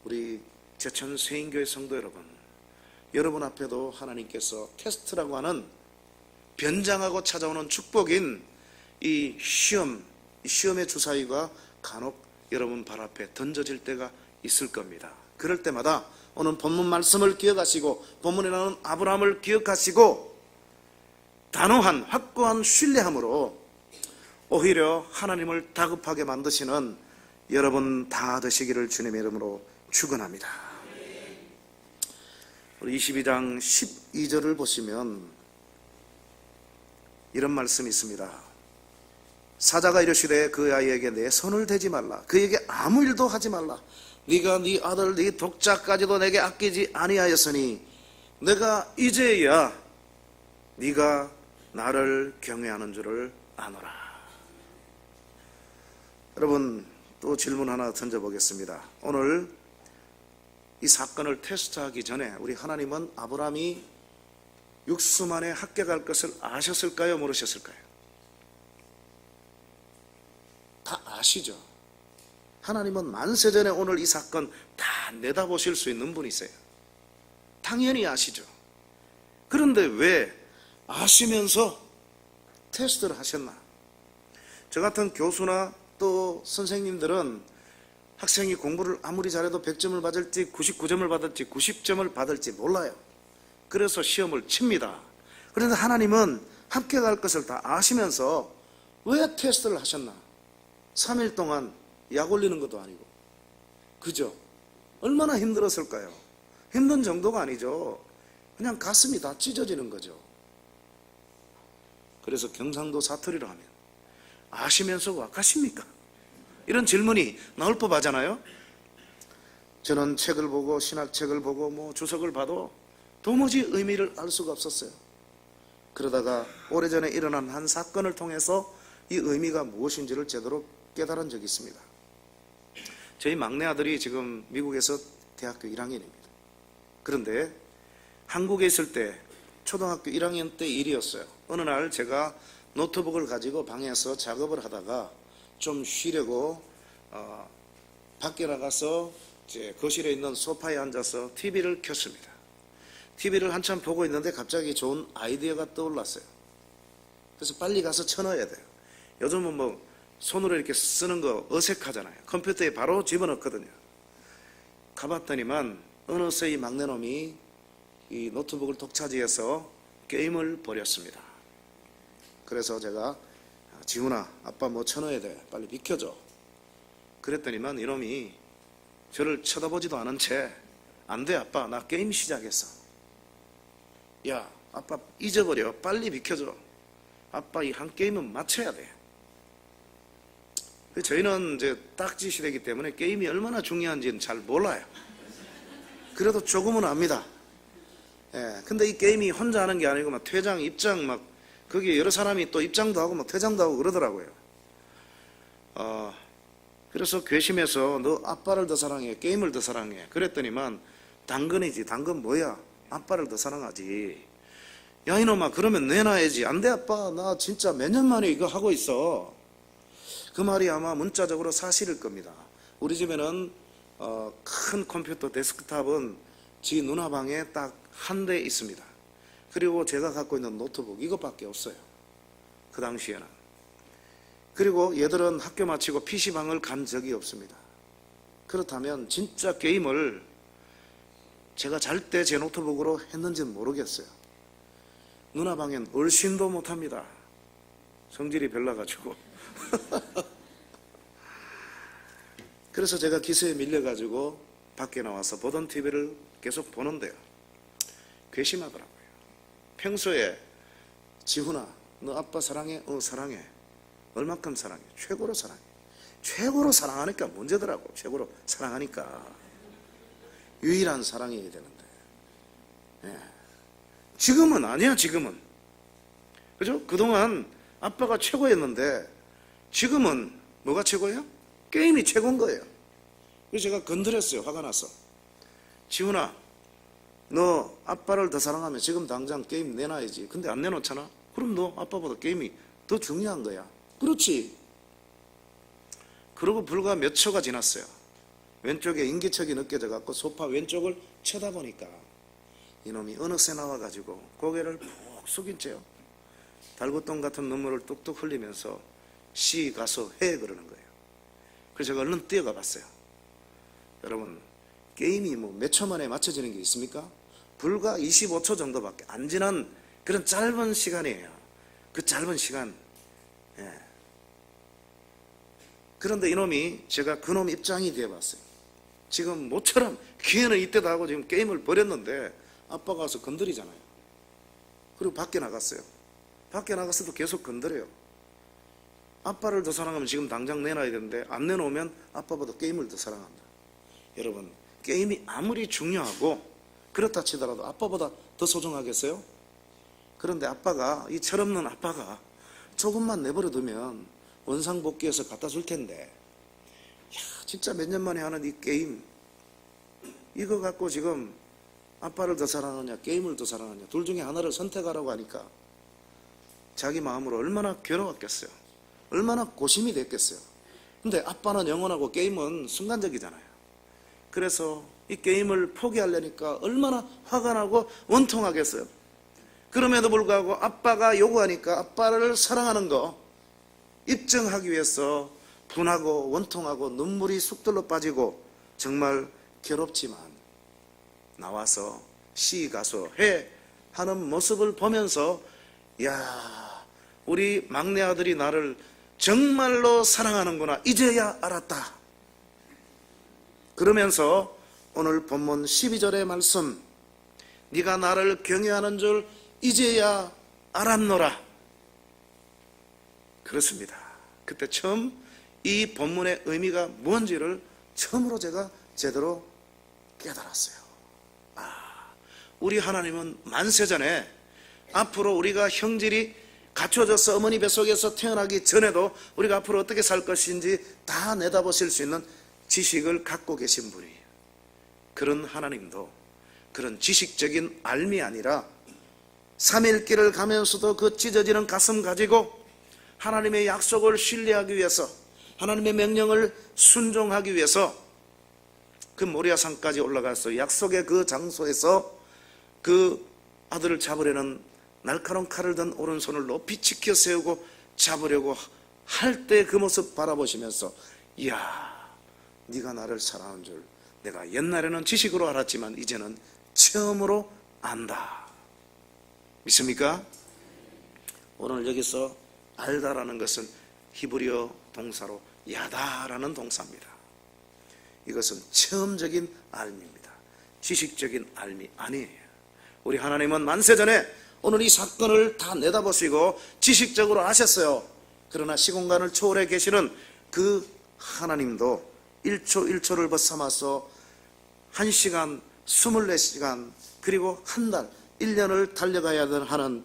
우리 제천 세인교회 성도 여러분 앞에도 하나님께서 테스트라고 하는 변장하고 찾아오는 축복인 이 시험의 주사위가 간혹 여러분 발 앞에 던져질 때가 있을 겁니다. 그럴 때마다 오늘 본문 말씀을 기억하시고 본문에 나오는 아브라함을 기억하시고 단호한 확고한 신뢰함으로 오히려 하나님을 다급하게 만드시는 여러분 다 되시기를 주님의 이름으로 축원합니다. 22장 12절을 보시면 이런 말씀이 있습니다. 사자가 이르시되 그 아이에게 내 손을 대지 말라. 그에게 아무 일도 하지 말라. 네가 네 아들 네 독자까지도 내게 아끼지 아니하였으니 내가 이제야 네가 나를 경외하는 줄을 아노라. 여러분 또 질문 하나 던져보겠습니다. 오늘 이 사건을 테스트하기 전에 우리 하나님은 아브라함이 육수 만에 합격할 것을 아셨을까요? 모르셨을까요? 다 아시죠? 하나님은 만세전에 오늘 이 사건 다 내다보실 수 있는 분이세요. 당연히 아시죠. 그런데 왜 아시면서 테스트를 하셨나? 저 같은 교수나 또 선생님들은 학생이 공부를 아무리 잘해도 100점을 받을지 99점을 받을지 90점을 받을지 몰라요. 그래서 시험을 칩니다. 그런데 하나님은 합격할 것을 다 아시면서 왜 테스트를 하셨나? 3일 동안 약 올리는 것도 아니고, 그죠? 얼마나 힘들었을까요? 힘든 정도가 아니죠. 그냥 가슴이 다 찢어지는 거죠. 그래서 경상도 사투리로 하면 아시면서 왜 가십니까? 이런 질문이 나올 법하잖아요. 저는 책을 보고 신학책을 보고 주석을 봐도 도무지 의미를 알 수가 없었어요. 그러다가 오래전에 일어난 한 사건을 통해서 이 의미가 무엇인지를 제대로 깨달은 적이 있습니다. 저희 막내 아들이 지금 미국에서 대학교 1학년입니다. 그런데 한국에 있을 때 초등학교 1학년 때 일이었어요. 어느 날 제가 노트북을 가지고 방에서 작업을 하다가 좀 쉬려고 밖에 나가서 이제 거실에 있는 소파에 앉아서 TV를 켰습니다. TV를 한참 보고 있는데 갑자기 좋은 아이디어가 떠올랐어요. 그래서 빨리 가서 쳐넣어야 돼요. 요즘은 손으로 이렇게 쓰는 거 어색하잖아요. 컴퓨터에 바로 집어넣거든요. 가봤더니만 어느새 이 막내놈이 이 노트북을 독차지해서 게임을 벌였습니다. 그래서 제가 지훈아, 아빠 쳐넣어야 돼. 빨리 비켜줘. 그랬더니만 이놈이 저를 쳐다보지도 않은 채 안 돼 아빠, 나 게임 시작했어. 야, 아빠 잊어버려. 빨리 비켜줘. 아빠 이 한 게임은 맞춰야 돼. 저희는 이제 딱지 시대이기 때문에 게임이 얼마나 중요한지는 잘 몰라요. 그래도 조금은 압니다. 예, 근데 이 게임이 혼자 하는 게 아니고 막 퇴장, 입장 막 거기에 여러 사람이 또 입장도 하고 막 퇴장도 하고 그러더라고요. 그래서 괘씸해서 너 아빠를 더 사랑해, 게임을 더 사랑해. 그랬더니만 당근이지. 당근 뭐야? 아빠를 더 사랑하지. 야 이놈아 그러면 내놔야지. 안 돼 아빠 나 진짜 몇 년 만에 이거 하고 있어. 그 말이 아마 문자적으로 사실일 겁니다. 우리 집에는 큰 컴퓨터 데스크탑은 지 누나 방에 딱 한 대 있습니다. 그리고 제가 갖고 있는 노트북 이것밖에 없어요. 그 당시에는. 그리고 얘들은 학교 마치고 PC방을 간 적이 없습니다. 그렇다면 진짜 게임을 제가 잘 때 제 노트북으로 했는지는 모르겠어요. 누나 방엔 얼씬도 못합니다. 성질이 별나가지고. 그래서 제가 기세에 밀려가지고 밖에 나와서 보던 TV를 계속 보는데요. 괘씸하더라고요. 평소에 지훈아 너 아빠 사랑해? 사랑해. 얼마큼 사랑해? 최고로 사랑해. 최고로 사랑하니까 문제더라고. 최고로 사랑하니까. 유일한 사랑이어야 되는데. 예. 지금은 아니야. 지금은. 그죠? 그동안 아빠가 최고였는데 지금은 뭐가 최고예요? 게임이 최고인 거예요. 그래서 제가 건드렸어요. 화가 나서. 지훈아 너 아빠를 더 사랑하면 지금 당장 게임 내놔야지. 근데 안 내놓잖아. 그럼 너 아빠보다 게임이 더 중요한 거야. 그렇지. 그러고 불과 몇 초가 지났어요. 왼쪽에 인기척이 느껴져 갖고 소파 왼쪽을 쳐다보니까 이놈이 어느새 나와가지고 고개를 푹 숙인 채요. 달구똥 같은 눈물을 뚝뚝 흘리면서 시 가서 해 그러는 거예요. 그래서 제가 얼른 뛰어가 봤어요. 여러분 게임이 뭐 몇 초 만에 맞춰지는 게 있습니까? 불과 25초 정도밖에 안 지난 그런 짧은 시간이에요. 그 짧은 시간. 예. 그런데 이놈이 제가 그놈 입장이 되어봤어요. 지금 모처럼 기회는 이때다 하고 지금 게임을 버렸는데 아빠가 와서 건드리잖아요. 그리고 밖에 나갔어요. 밖에 나가서도 계속 건드려요. 아빠를 더 사랑하면 지금 당장 내놔야 되는데 안 내놓으면 아빠보다 게임을 더 사랑한다. 여러분 게임이 아무리 중요하고 그렇다 치더라도 아빠보다 더 소중하겠어요? 그런데 아빠가 이 철없는 아빠가 조금만 내버려두면 원상복귀해서 갖다 줄 텐데 야 진짜 몇 년 만에 하는 이 게임 이거 갖고 지금 아빠를 더 사랑하냐 게임을 더 사랑하냐 둘 중에 하나를 선택하라고 하니까 자기 마음으로 얼마나 괴로웠겠어요. 얼마나 고심이 됐겠어요. 근데 아빠는 영원하고 게임은 순간적이잖아요. 그래서 이 게임을 포기하려니까 얼마나 화가 나고 원통하겠어요. 그럼에도 불구하고 아빠가 요구하니까 아빠를 사랑하는 거 입증하기 위해서 분하고 원통하고 눈물이 쑥들러 빠지고 정말 괴롭지만 나와서 시 가서 해 하는 모습을 보면서 야 우리 막내 아들이 나를 정말로 사랑하는구나 이제야 알았다. 그러면서 오늘 본문 12절의 말씀 네가 나를 경외하는 줄 이제야 알았노라. 그렇습니다. 그때 처음 이 본문의 의미가 뭔지를 처음으로 제가 제대로 깨달았어요. 우리 하나님은 만세전에 앞으로 우리가 형질이 갖춰져서 어머니 뱃속에서 태어나기 전에도 우리가 앞으로 어떻게 살 것인지 다 내다보실 수 있는 지식을 갖고 계신 분이에요. 그런 하나님도 그런 지식적인 알미 아니라 3일 길을 가면서도 그 찢어지는 가슴 가지고 하나님의 약속을 신뢰하기 위해서 하나님의 명령을 순종하기 위해서 그 모리아산까지 올라가서 약속의 그 장소에서 그 아들을 잡으려는 날카로운 칼을 든 오른손을 높이 치켜 세우고 잡으려고 할 때 그 모습 바라보시면서 이야 네가 나를 사랑하는 줄 내가 옛날에는 지식으로 알았지만 이제는 처음으로 안다. 믿습니까? 오늘 여기서 알다라는 것은 히브리어 동사로 야다라는 동사입니다. 이것은 체험적인 알미입니다. 지식적인 알미 아니에요. 우리 하나님은 만세전에 오늘 이 사건을 다 내다보시고 지식적으로 아셨어요. 그러나 시공간을 초월해 계시는 그 하나님도 1초 1초를 벗삼아서 1시간, 24시간, 그리고 한 달, 1년을 달려가야 하는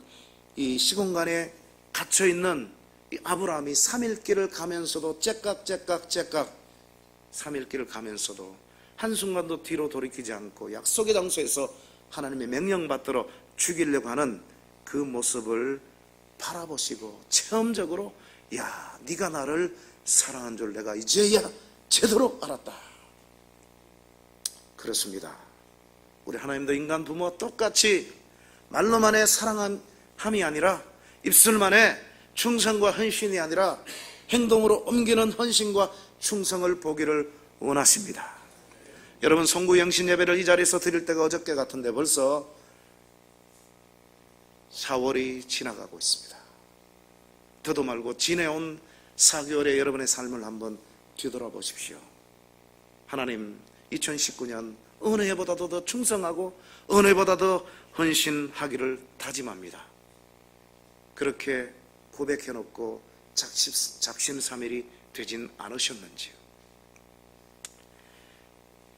이 시공간에 갇혀있는 이 아브라함이 3일 길을 가면서도 째깍 3일 길을 가면서도 한순간도 뒤로 돌이키지 않고 약속의 장소에서 하나님의 명령받들어 죽이려고 하는 그 모습을 바라보시고 체험적으로 야, 네가 나를 사랑한 줄 내가 이제야 제대로 알았다. 그렇습니다. 우리 하나님도 인간 부모와 똑같이 말로만의 사랑함이 아니라 입술만의 충성과 헌신이 아니라 행동으로 옮기는 헌신과 충성을 보기를 원하십니다. 여러분, 송구 영신 예배를 이 자리에서 드릴 때가 어저께 같은데 벌써 4월이 지나가고 있습니다. 더도 말고 지내온 4개월의 여러분의 삶을 한번 뒤돌아보십시오. 하나님, 2019년 어느 해보다도 더 충성하고 어느 해보다 더 헌신하기를 다짐합니다. 그렇게 고백해놓고 작심삼일이 되진 않으셨는지요?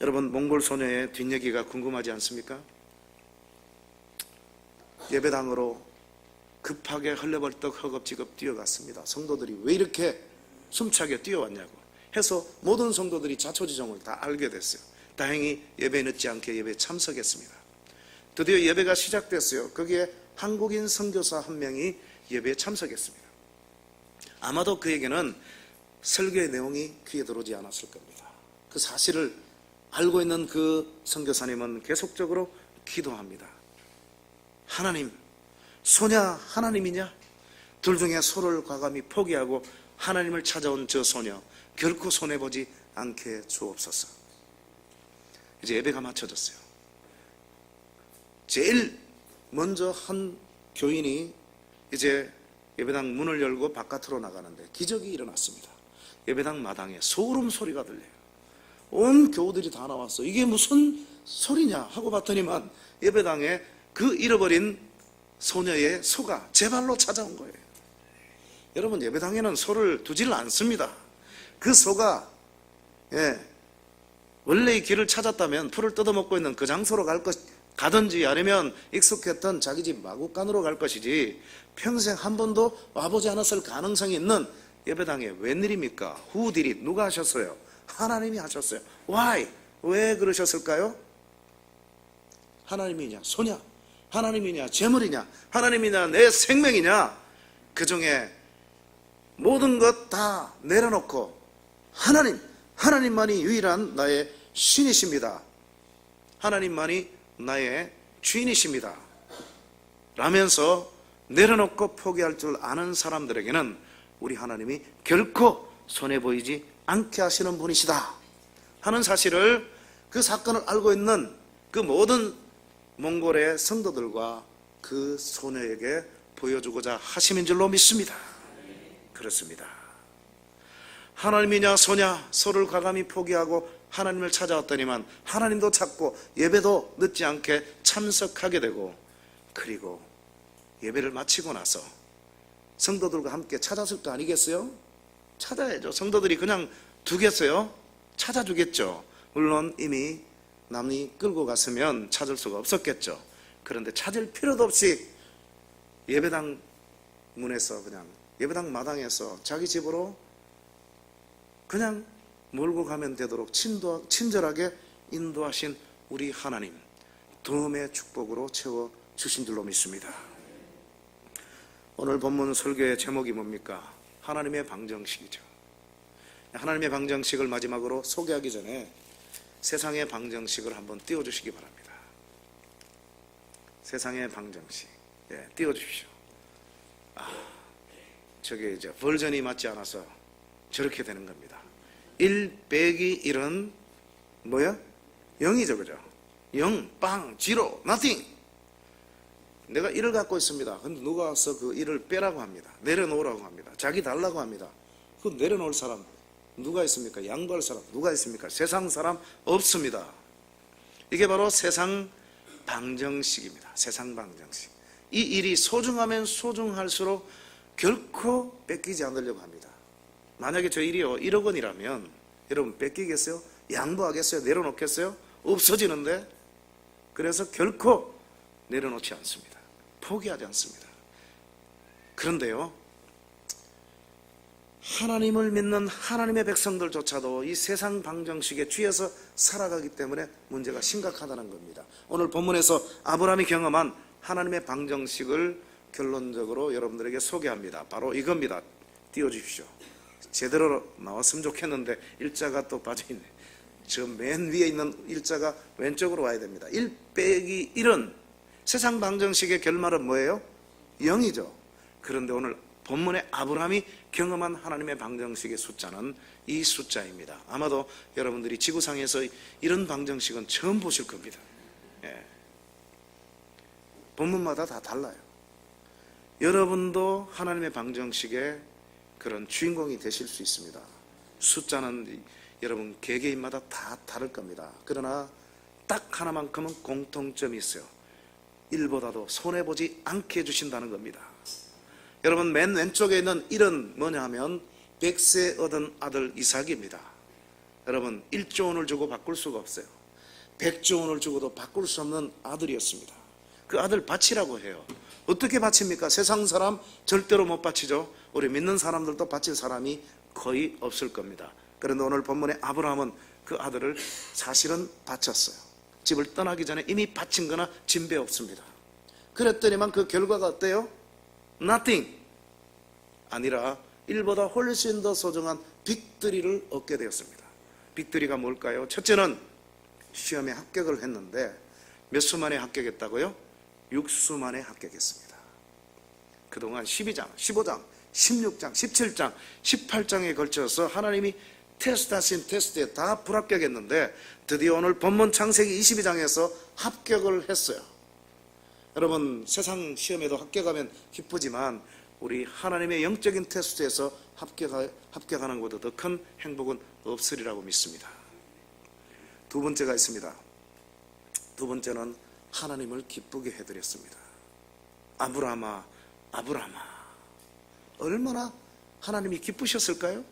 여러분, 몽골 소녀의 뒷얘기가 궁금하지 않습니까? 예배당으로 급하게 헐레벌떡 허겁지겁 뛰어갔습니다. 성도들이 왜 이렇게 숨차게 뛰어왔냐고 해서 모든 성도들이 자초지종을 다 알게 됐어요. 다행히 예배에 늦지 않게 예배에 참석했습니다. 드디어 예배가 시작됐어요. 거기에 한국인 선교사 한 명이 예배에 참석했습니다. 아마도 그에게는 설교의 내용이 귀에 들어오지 않았을 겁니다. 그 사실을 알고 있는 그 선교사님은 계속적으로 기도합니다. 하나님, 소냐 하나님이냐? 둘 중에 소를 과감히 포기하고 하나님을 찾아온 저 소녀 결코 손해보지 않게 주옵소서. 이제 예배가 마쳐졌어요. 제일 먼저 한 교인이 이제 예배당 문을 열고 바깥으로 나가는데 기적이 일어났습니다. 예배당 마당에 소름 소리가 들려요. 온 교우들이 다 나왔어. 이게 무슨 소리냐 하고 봤더니만 예배당에 그 잃어버린 소녀의 소가 제 발로 찾아온 거예요. 여러분, 예배당에는 소를 두질 않습니다. 그 소가 원래의 길을 찾았다면 풀을 뜯어먹고 있는 그 장소로 가든지 아니면 익숙했던 자기 집 마구간으로 갈 것이지 평생 한 번도 와보지 않았을 가능성이 있는 예배당에 웬일입니까? Who did it? 누가 하셨어요? 하나님이 하셨어요. Why? 왜 그러셨을까요? 하나님이냐 소냐? 하나님이냐 재물이냐? 하나님이냐 내 생명이냐? 그 중에 모든 것 다 내려놓고 하나님만이 유일한 나의 신이십니다. 하나님만이 나의 주인이십니다 라면서 내려놓고 포기할 줄 아는 사람들에게는 우리 하나님이 결코 손해보이지 않게 하시는 분이시다 하는 사실을, 그 사건을 알고 있는 그 모든 몽골의 성도들과 그 소녀에게 보여주고자 하심인 줄로 믿습니다. 그렇습니다. 하나님이냐 소냐, 소를 과감히 포기하고 하나님을 찾아왔더니만 하나님도 찾고 예배도 늦지 않게 참석하게 되고, 그리고 예배를 마치고 나서 성도들과 함께 찾았을 거 아니겠어요? 찾아야죠. 성도들이 그냥 두겠어요? 찾아주겠죠. 물론 이미 남이 끌고 갔으면 찾을 수가 없었겠죠. 그런데 찾을 필요도 없이 예배당 문에서 그냥 예배당 마당에서 자기 집으로 그냥 몰고 가면 되도록 친절하게 인도하신 우리 하나님, 도움의 축복으로 채워주신 줄로 믿습니다. 오늘 본문 설교의 제목이 뭡니까? 하나님의 방정식이죠. 하나님의 방정식을 마지막으로 소개하기 전에 세상의 방정식을 한번 띄워주시기 바랍니다. 세상의 방정식, 띄워주십시오. 저게 이제 버전이 맞지 않아서 저렇게 되는 겁니다. 1 빼기 1은 뭐야? 0이죠, 그죠? 0, 빵, 지로, nothing. 내가 1을 갖고 있습니다. 근데 누가 와서 그 1을 빼라고 합니다. 내려놓으라고 합니다. 자기 달라고 합니다. 그 내려놓을 사람 누가 있습니까? 양보할 사람 누가 있습니까? 세상 사람 없습니다. 이게 바로 세상 방정식입니다. 세상 방정식. 이 일이 소중하면 소중할수록 결코 뺏기지 않으려고 합니다. 만약에 저 일이요 1억 원이라면 여러분 뺏기겠어요? 양보하겠어요? 내려놓겠어요? 없어지는데. 그래서 결코 내려놓지 않습니다. 포기하지 않습니다. 그런데요, 하나님을 믿는 하나님의 백성들조차도 이 세상 방정식에 취해서 살아가기 때문에 문제가 심각하다는 겁니다. 오늘 본문에서 아브라함이 경험한 하나님의 방정식을 결론적으로 여러분들에게 소개합니다. 바로 이겁니다. 띄워주십시오. 제대로 나왔으면 좋겠는데 일자가 또 빠져있네. 저 맨 위에 있는 일자가 왼쪽으로 와야 됩니다. 1 빼기 1은 세상 방정식의 결말은 뭐예요? 0이죠. 그런데 오늘 본문의 아브라함이 경험한 하나님의 방정식의 숫자는 이 숫자입니다. 아마도 여러분들이 지구상에서 이런 방정식은 처음 보실 겁니다. 예. 본문마다 다 달라요. 여러분도 하나님의 방정식의 그런 주인공이 되실 수 있습니다. 숫자는 여러분 개개인마다 다 다를 겁니다. 그러나 딱 하나만큼은 공통점이 있어요. 1보다도 손해보지 않게 해주신다는 겁니다. 여러분 맨 왼쪽에 있는 1은 뭐냐 하면 100세 얻은 아들 이삭입니다. 여러분 1조 원을 주고 바꿀 수가 없어요. 100조 원을 주고도 바꿀 수 없는 아들이었습니다. 그 아들 바치라고 해요. 어떻게 바칩니까? 세상 사람 절대로 못 바치죠. 우리 믿는 사람들도 바칠 사람이 거의 없을 겁니다. 그런데 오늘 본문의 아브라함은 그 아들을 사실은 바쳤어요. 집을 떠나기 전에 이미 바친 거나 진배 없습니다. 그랬더니만 그 결과가 어때요? Nothing. 아니라 1보다 훨씬 더 소중한 빅토리를 얻게 되었습니다. 빅토리가 뭘까요? 첫째는 시험에 합격을 했는데 몇 수 만에 합격했다고요? 6수 만에 합격했습니다. 그동안 12장, 15장, 16장, 17장, 18장에 걸쳐서 하나님이 테스트하신 테스트에 다 불합격했는데 드디어 오늘 본문 창세기 22장에서 합격을 했어요. 여러분 세상 시험에도 합격하면 기쁘지만 우리 하나님의 영적인 테스트에서 합격하는 것보다 더 큰 행복은 없으리라고 믿습니다. 두 번째가 있습니다. 두 번째는 하나님을 기쁘게 해드렸습니다. 아브라함아, 아브라함아. 얼마나 하나님이 기쁘셨을까요?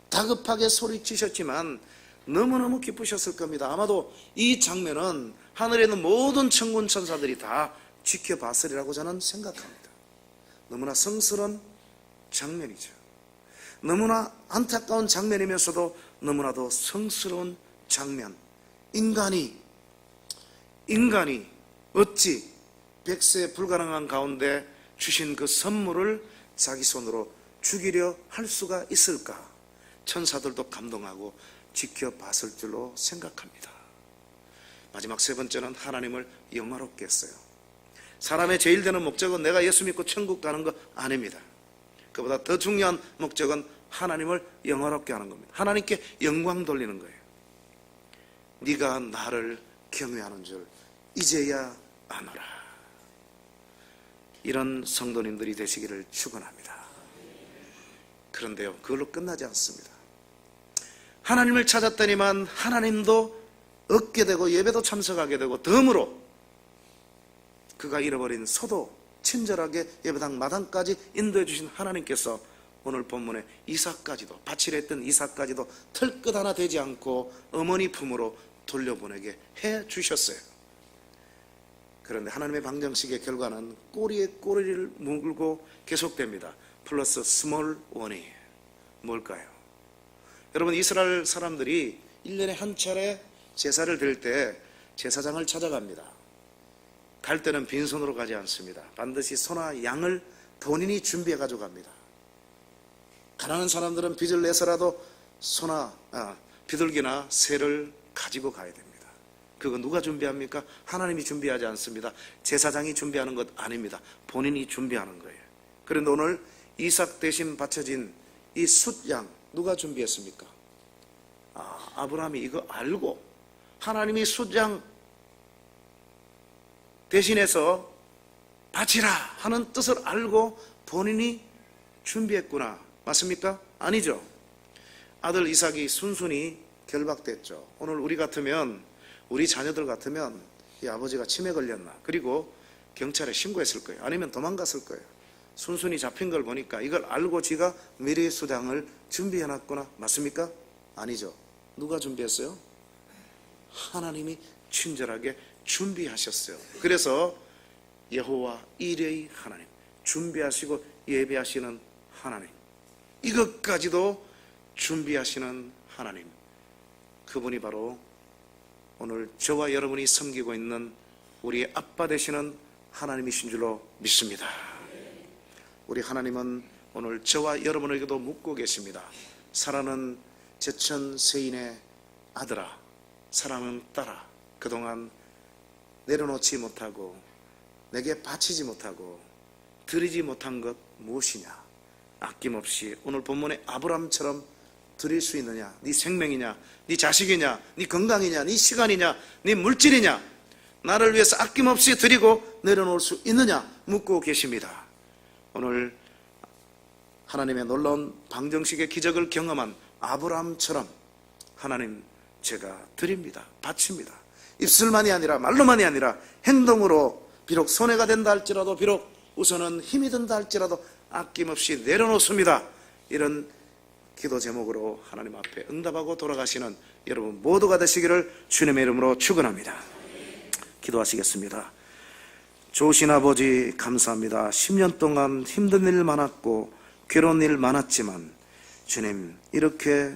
다급하게 소리치셨지만 너무너무 기쁘셨을 겁니다. 아마도 이 장면은 하늘에 있는 모든 천군 천사들이 다 지켜봤으리라고 저는 생각합니다. 너무나 성스러운 장면이죠. 너무나 안타까운 장면이면서도 너무나도 성스러운 장면. 인간이 어찌 100세 불가능한 가운데 주신 그 선물을 자기 손으로 죽이려 할 수가 있을까? 천사들도 감동하고 지켜봤을 줄로 생각합니다. 마지막 세 번째는 하나님을 영화롭게 했어요. 사람의 제일 되는 목적은 내가 예수 믿고 천국 가는 거 아닙니다. 그보다 더 중요한 목적은 하나님을 영화롭게 하는 겁니다. 하나님께 영광 돌리는 거예요. 네가 나를 경외하는 줄 이제야 아노라. 이런 성도님들이 되시기를 축원합니다. 그런데요, 그걸로 끝나지 않습니다. 하나님을 찾았더니만 하나님도 얻게 되고 예배도 참석하게 되고 덤으로 그가 잃어버린 소도 친절하게 예배당 마당까지 인도해 주신 하나님께서 오늘 본문에 이삭까지도, 바치려 했던 이삭까지도 털끝 하나 되지 않고 어머니 품으로 돌려보내게 해 주셨어요. 그런데 하나님의 방정식의 결과는 꼬리에 꼬리를 물고 계속됩니다. 플러스 스몰 원이 뭘까요? 여러분 이스라엘 사람들이 1년에 한 차례 제사를 드릴 때 제사장을 찾아갑니다. 갈 때는 빈손으로 가지 않습니다. 반드시 소나 양을 본인이 준비해 가지고 갑니다. 가난한 사람들은 빚을 내서라도 소나 비둘기나 새를 가지고 가야 됩니다. 그거 누가 준비합니까? 하나님이 준비하지 않습니다. 제사장이 준비하는 것 아닙니다. 본인이 준비하는 거예요. 그런데 오늘 이삭 대신 바쳐진 이 숫양 누가 준비했습니까? 아브라함이 이거 알고 하나님이 숫양 대신해서 바치라 하는 뜻을 알고 본인이 준비했구나. 맞습니까? 아니죠. 아들 이삭이 순순히 결박됐죠. 오늘 우리 같으면, 우리 자녀들 같으면 이 아버지가 치매 걸렸나, 그리고 경찰에 신고했을 거예요. 아니면 도망갔을 거예요. 순순히 잡힌 걸 보니까 이걸 알고 지가 미래의 수당을 준비해놨구나. 맞습니까? 아니죠. 누가 준비했어요? 하나님이 친절하게 준비하셨어요. 그래서 여호와 일의 하나님, 준비하시고 예배하시는 하나님, 이것까지도 준비하시는 하나님, 그분이 바로 오늘 저와 여러분이 섬기고 있는 우리의 아빠 되시는 하나님이신 줄로 믿습니다. 우리 하나님은 오늘 저와 여러분에게도 묻고 계십니다. 사랑하는 제천 세인의 아들아, 사랑하는 딸아, 그동안 내려놓지 못하고 내게 바치지 못하고 드리지 못한 것 무엇이냐? 아낌없이 오늘 본문의 아브람처럼 드릴 수 있느냐? 네 생명이냐? 네 자식이냐? 네 건강이냐? 네 시간이냐? 네 물질이냐? 나를 위해서 아낌없이 드리고 내려놓을 수 있느냐? 묻고 계십니다. 오늘 하나님의 놀라운 방정식의 기적을 경험한 아브라함처럼 하나님, 제가 드립니다. 바칩니다. 입술만이 아니라 말로만이 아니라 행동으로, 비록 손해가 된다 할지라도, 비록 우선은 힘이 든다 할지라도 아낌없이 내려놓습니다. 이런 기도 제목으로 하나님 앞에 응답하고 돌아가시는 여러분 모두가 되시기를 주님의 이름으로 축원합니다. 기도하시겠습니다. 좋으신 아버지, 감사합니다. 10년 동안 힘든 일 많았고 괴로운 일 많았지만 주님, 이렇게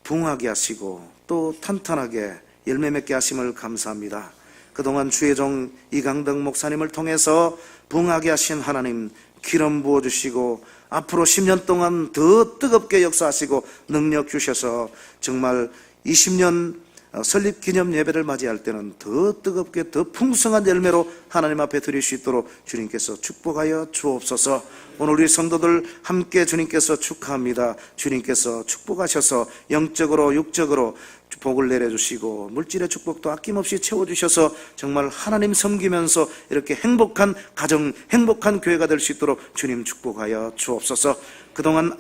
부흥하게 하시고 또 탄탄하게 열매 맺게 하심을 감사합니다. 그동안 주의 종 이강덕 목사님을 통해서 부흥하게 하신 하나님, 기름 부어주시고 앞으로 10년 동안 더 뜨겁게 역사하시고 능력 주셔서 정말 20년 설립 기념 예배를 맞이할 때는 더 뜨겁게 더 풍성한 열매로 하나님 앞에 드릴 수 있도록 주님께서 축복하여 주옵소서. 오늘 우리 성도들 함께 주님께서 축하합니다. 주님께서 축복하셔서 영적으로 육적으로 복을 내려주시고 물질의 축복도 아낌없이 채워주셔서 정말 하나님 섬기면서 이렇게 행복한 가정, 행복한 교회가 될 수 있도록 주님 축복하여 주옵소서. 그동안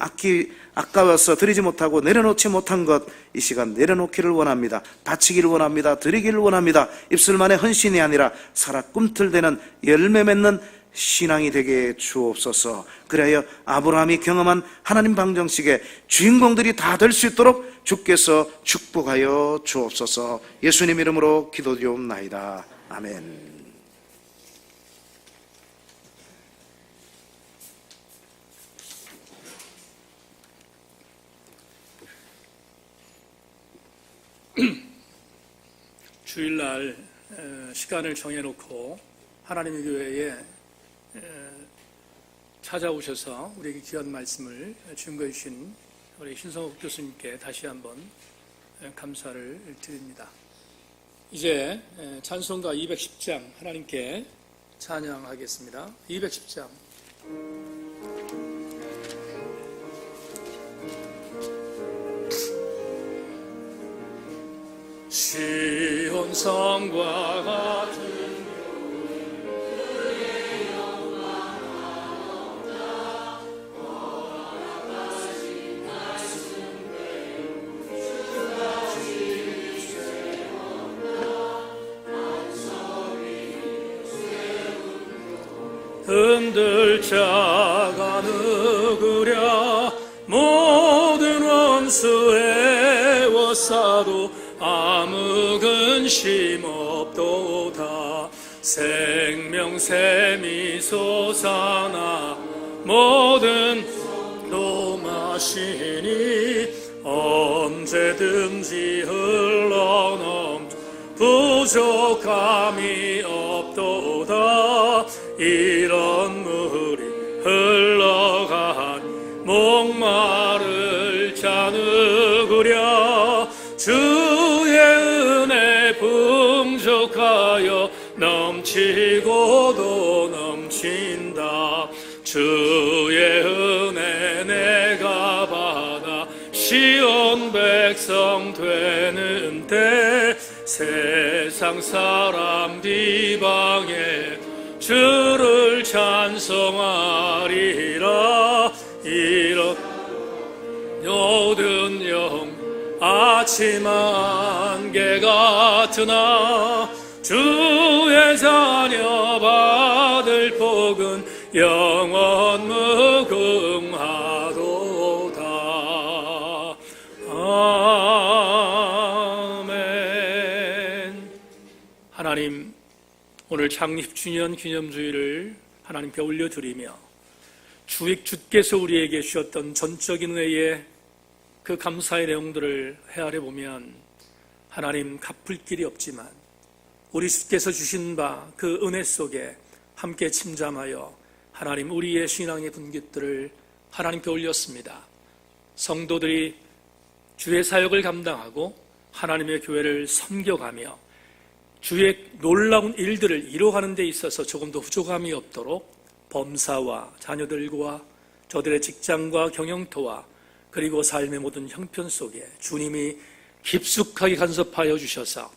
아까워서 드리지 못하고 내려놓지 못한 것, 이 시간 내려놓기를 원합니다. 바치기를 원합니다. 드리기를 원합니다. 입술만의 헌신이 아니라 살아 꿈틀대는 열매 맺는 신앙이 되게 주옵소서. 그래야 아브라함이 경험한 하나님 방정식의 주인공들이 다 될 수 있도록 주께서 축복하여 주옵소서. 예수님 이름으로 기도드리옵나이다. 아멘. 주일날 시간을 정해놓고 하나님의 교회에 찾아오셔서 우리에게 귀한 말씀을 증거해 주신 우리 신성욱 교수님께 다시 한번 감사를 드립니다. 이제 찬송가 210장 하나님께 찬양하겠습니다. 210장. 시온 성과 같은 흔들 자가 누구랴 모든 원수 애워싸도 아무 근심 없도다. 생명샘이 솟아나 모든 노마시니 언제든지 흘러넘 부족함이 없도다. 이런 물이 흘러간 목마를 자 누구랴 주의 은혜 풍족하여 넘치고도 넘친다. 주의 은혜 내가 받아 시온 백성 되는 때 세상 사람 비방에 주를 찬송하리라. 이런 모든 영 아침 안개 같으나 주의 자녀 받을 복은 영원 무궁하도다. 아멘. 하나님, 오늘 창립 주년 기념주일을 하나님께 올려드리며 주께서 우리에게 주셨던 전적인 은혜의 그 감사의 내용들을 헤아려 보면 하나님 갚을 길이 없지만 우리 주께서 주신 바 그 은혜 속에 함께 침잠하여 하나님 우리의 신앙의 분깃들을 하나님께 올렸습니다. 성도들이 주의 사역을 감당하고 하나님의 교회를 섬겨가며 주의 놀라운 일들을 이루어가는 데 있어서 조금도 부족함이 없도록 범사와 자녀들과 저들의 직장과 경영토와 그리고 삶의 모든 형편 속에 주님이 깊숙하게 간섭하여 주셔서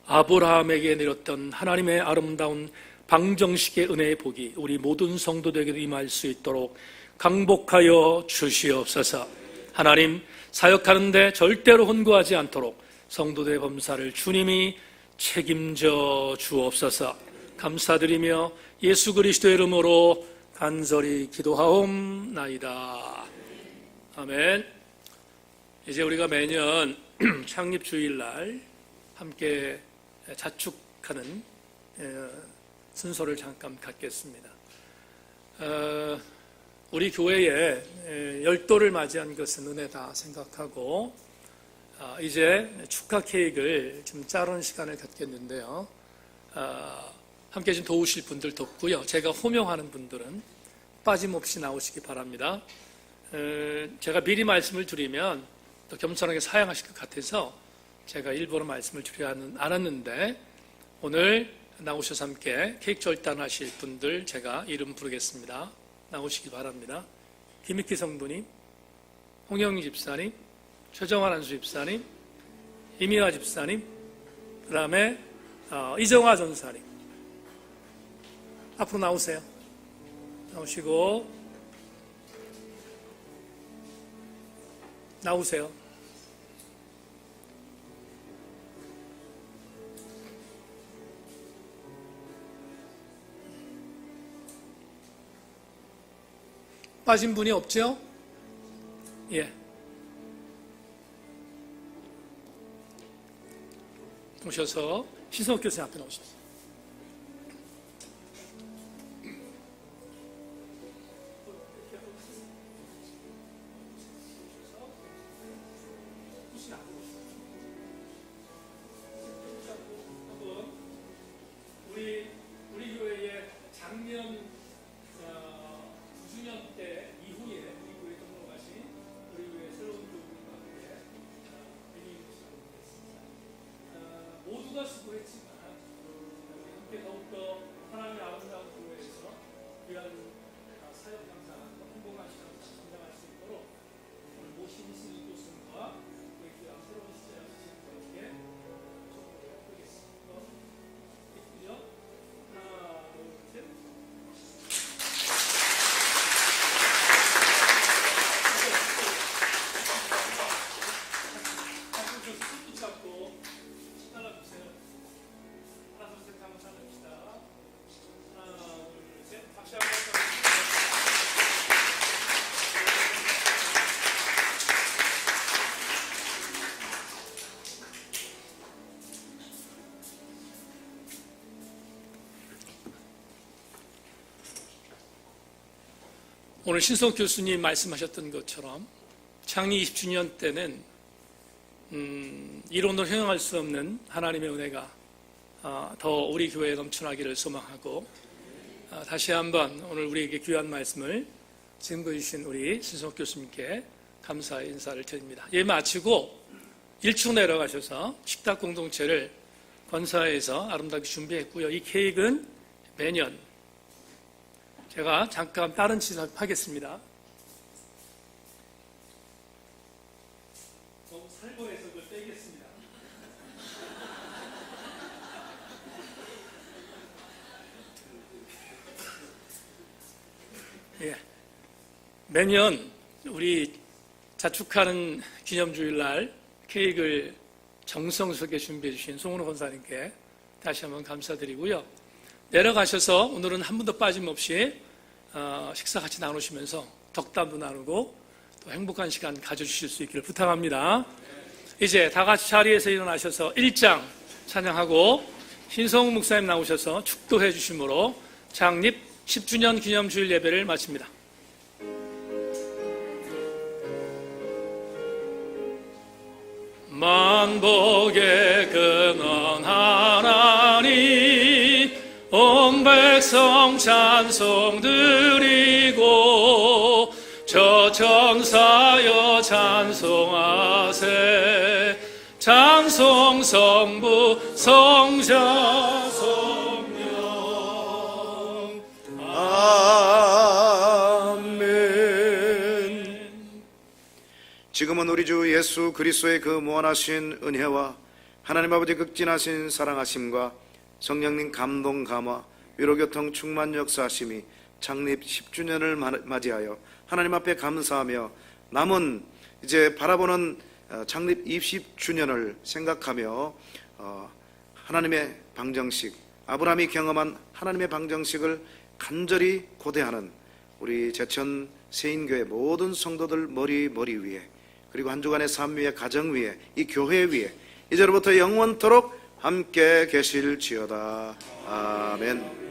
아브라함에게 내렸던 하나님의 아름다운 방정식의 은혜의 복이 우리 모든 성도들에게도 임할 수 있도록 강복하여 주시옵소서. 하나님, 사역하는데 절대로 혼고하지 않도록 성도들의 범사를 주님이 책임져 주옵소서. 감사드리며 예수 그리스도의 이름으로 간절히 기도하옵나이다. 아멘. 이제 우리가 매년 창립주일날 함께 자축하는 순서를 잠깐 갖겠습니다. 우리 교회에 열도를 맞이한 것은 은혜다 생각하고 이제 축하 케이크를 좀 자르는 시간을 갖겠는데요. 함께 좀 도우실 분들도 없고요. 제가 호명하는 분들은 빠짐없이 나오시기 바랍니다. 제가 미리 말씀을 드리면 또 겸손하게 사양하실 것 같아서 제가 일부러 말씀을 드리지 않았는데 오늘 나오셔서 함께 케이크 절단하실 분들 제가 이름 부르겠습니다. 나오시기 바랍니다. 김익희 성도님, 홍영희 집사님, 최정환 안수 집사님, 이미화 집사님, 그 다음에 이정화 전사님. 앞으로 나오세요. 나오시고 나오세요. 빠진 분이 없죠? 예. 오셔서 신성욱 교수님 앞에 나오십시오. 우리 교회의 작년 9주년 때 이후에 우리 교회에 등록하신 우리 교회 새로운 교우들과 함께 회의를 시작하겠습니다. 모두가 수고했지만 함께 더욱더 하나님의 아름다운 교회에서 귀한 사역 감사, 행복한 시간 감당할 수 있도록 오늘 모신 신인 교수님과 우리 귀한 새로운 시대를 하시는 분께 축복을 드리겠습니다. 하나, 둘, 셋. 손 잡고 따라주세요. 하나, 둘, 셋 하면 따라합시다. 하나, 둘, 셋. 박수 한번 쳐주세요. 오늘 신성 교수님 말씀하셨던 것처럼 창립 20주년 때는 이론으로 형용할 수 없는 하나님의 은혜가 더 우리 교회에 넘쳐나기를 소망하고 다시 한번 오늘 우리에게 귀한 말씀을 증거해 주신 우리 신성 교수님께 감사의 인사를 드립니다. 예 마치고 1층 내려가셔서 식탁 공동체를 권사에서 아름답게 준비했고요. 이 케이크는 매년 제가 잠깐 다른 짓을 하겠습니다. 너무 살벌해서 그걸 빼겠습니다. 예. 매년 우리 자축하는 기념주일날 케이크를 정성스럽게 준비해 주신 송은호 권사님께 다시 한번 감사드리고요. 내려가셔서 오늘은 한 분도 빠짐없이 식사 같이 나누시면서 덕담도 나누고 또 행복한 시간 가져주실 수 있기를 부탁합니다. 이제 다 같이 자리에서 일어나셔서 1장 찬양하고 신성우 목사님 나오셔서 축도해 주심으로 창립 10주년 기념주일 예배를 마칩니다. 만복의 근원 하나님 온 백성 찬송 드리고 저 천사여 찬송하세 찬송 성부 성자 성령 아멘. 지금은 우리 주 예수 그리스도의 그 무한하신 은혜와 하나님 아버지 극진하신 사랑하심과 성령님 감동 감화 위로 교통 충만 역사하심이 창립 10주년을 맞이하여 하나님 앞에 감사하며 남은 이제 바라보는 창립 20주년을 생각하며 하나님의 방정식, 아브라함이 경험한 하나님의 방정식을 간절히 고대하는 우리 제천 세인교회 모든 성도들 머리 위에, 그리고 한 주간의 삶 위에, 가정 위에, 이 교회 위에 이제로부터 영원토록 함께 계실지어다. 아멘.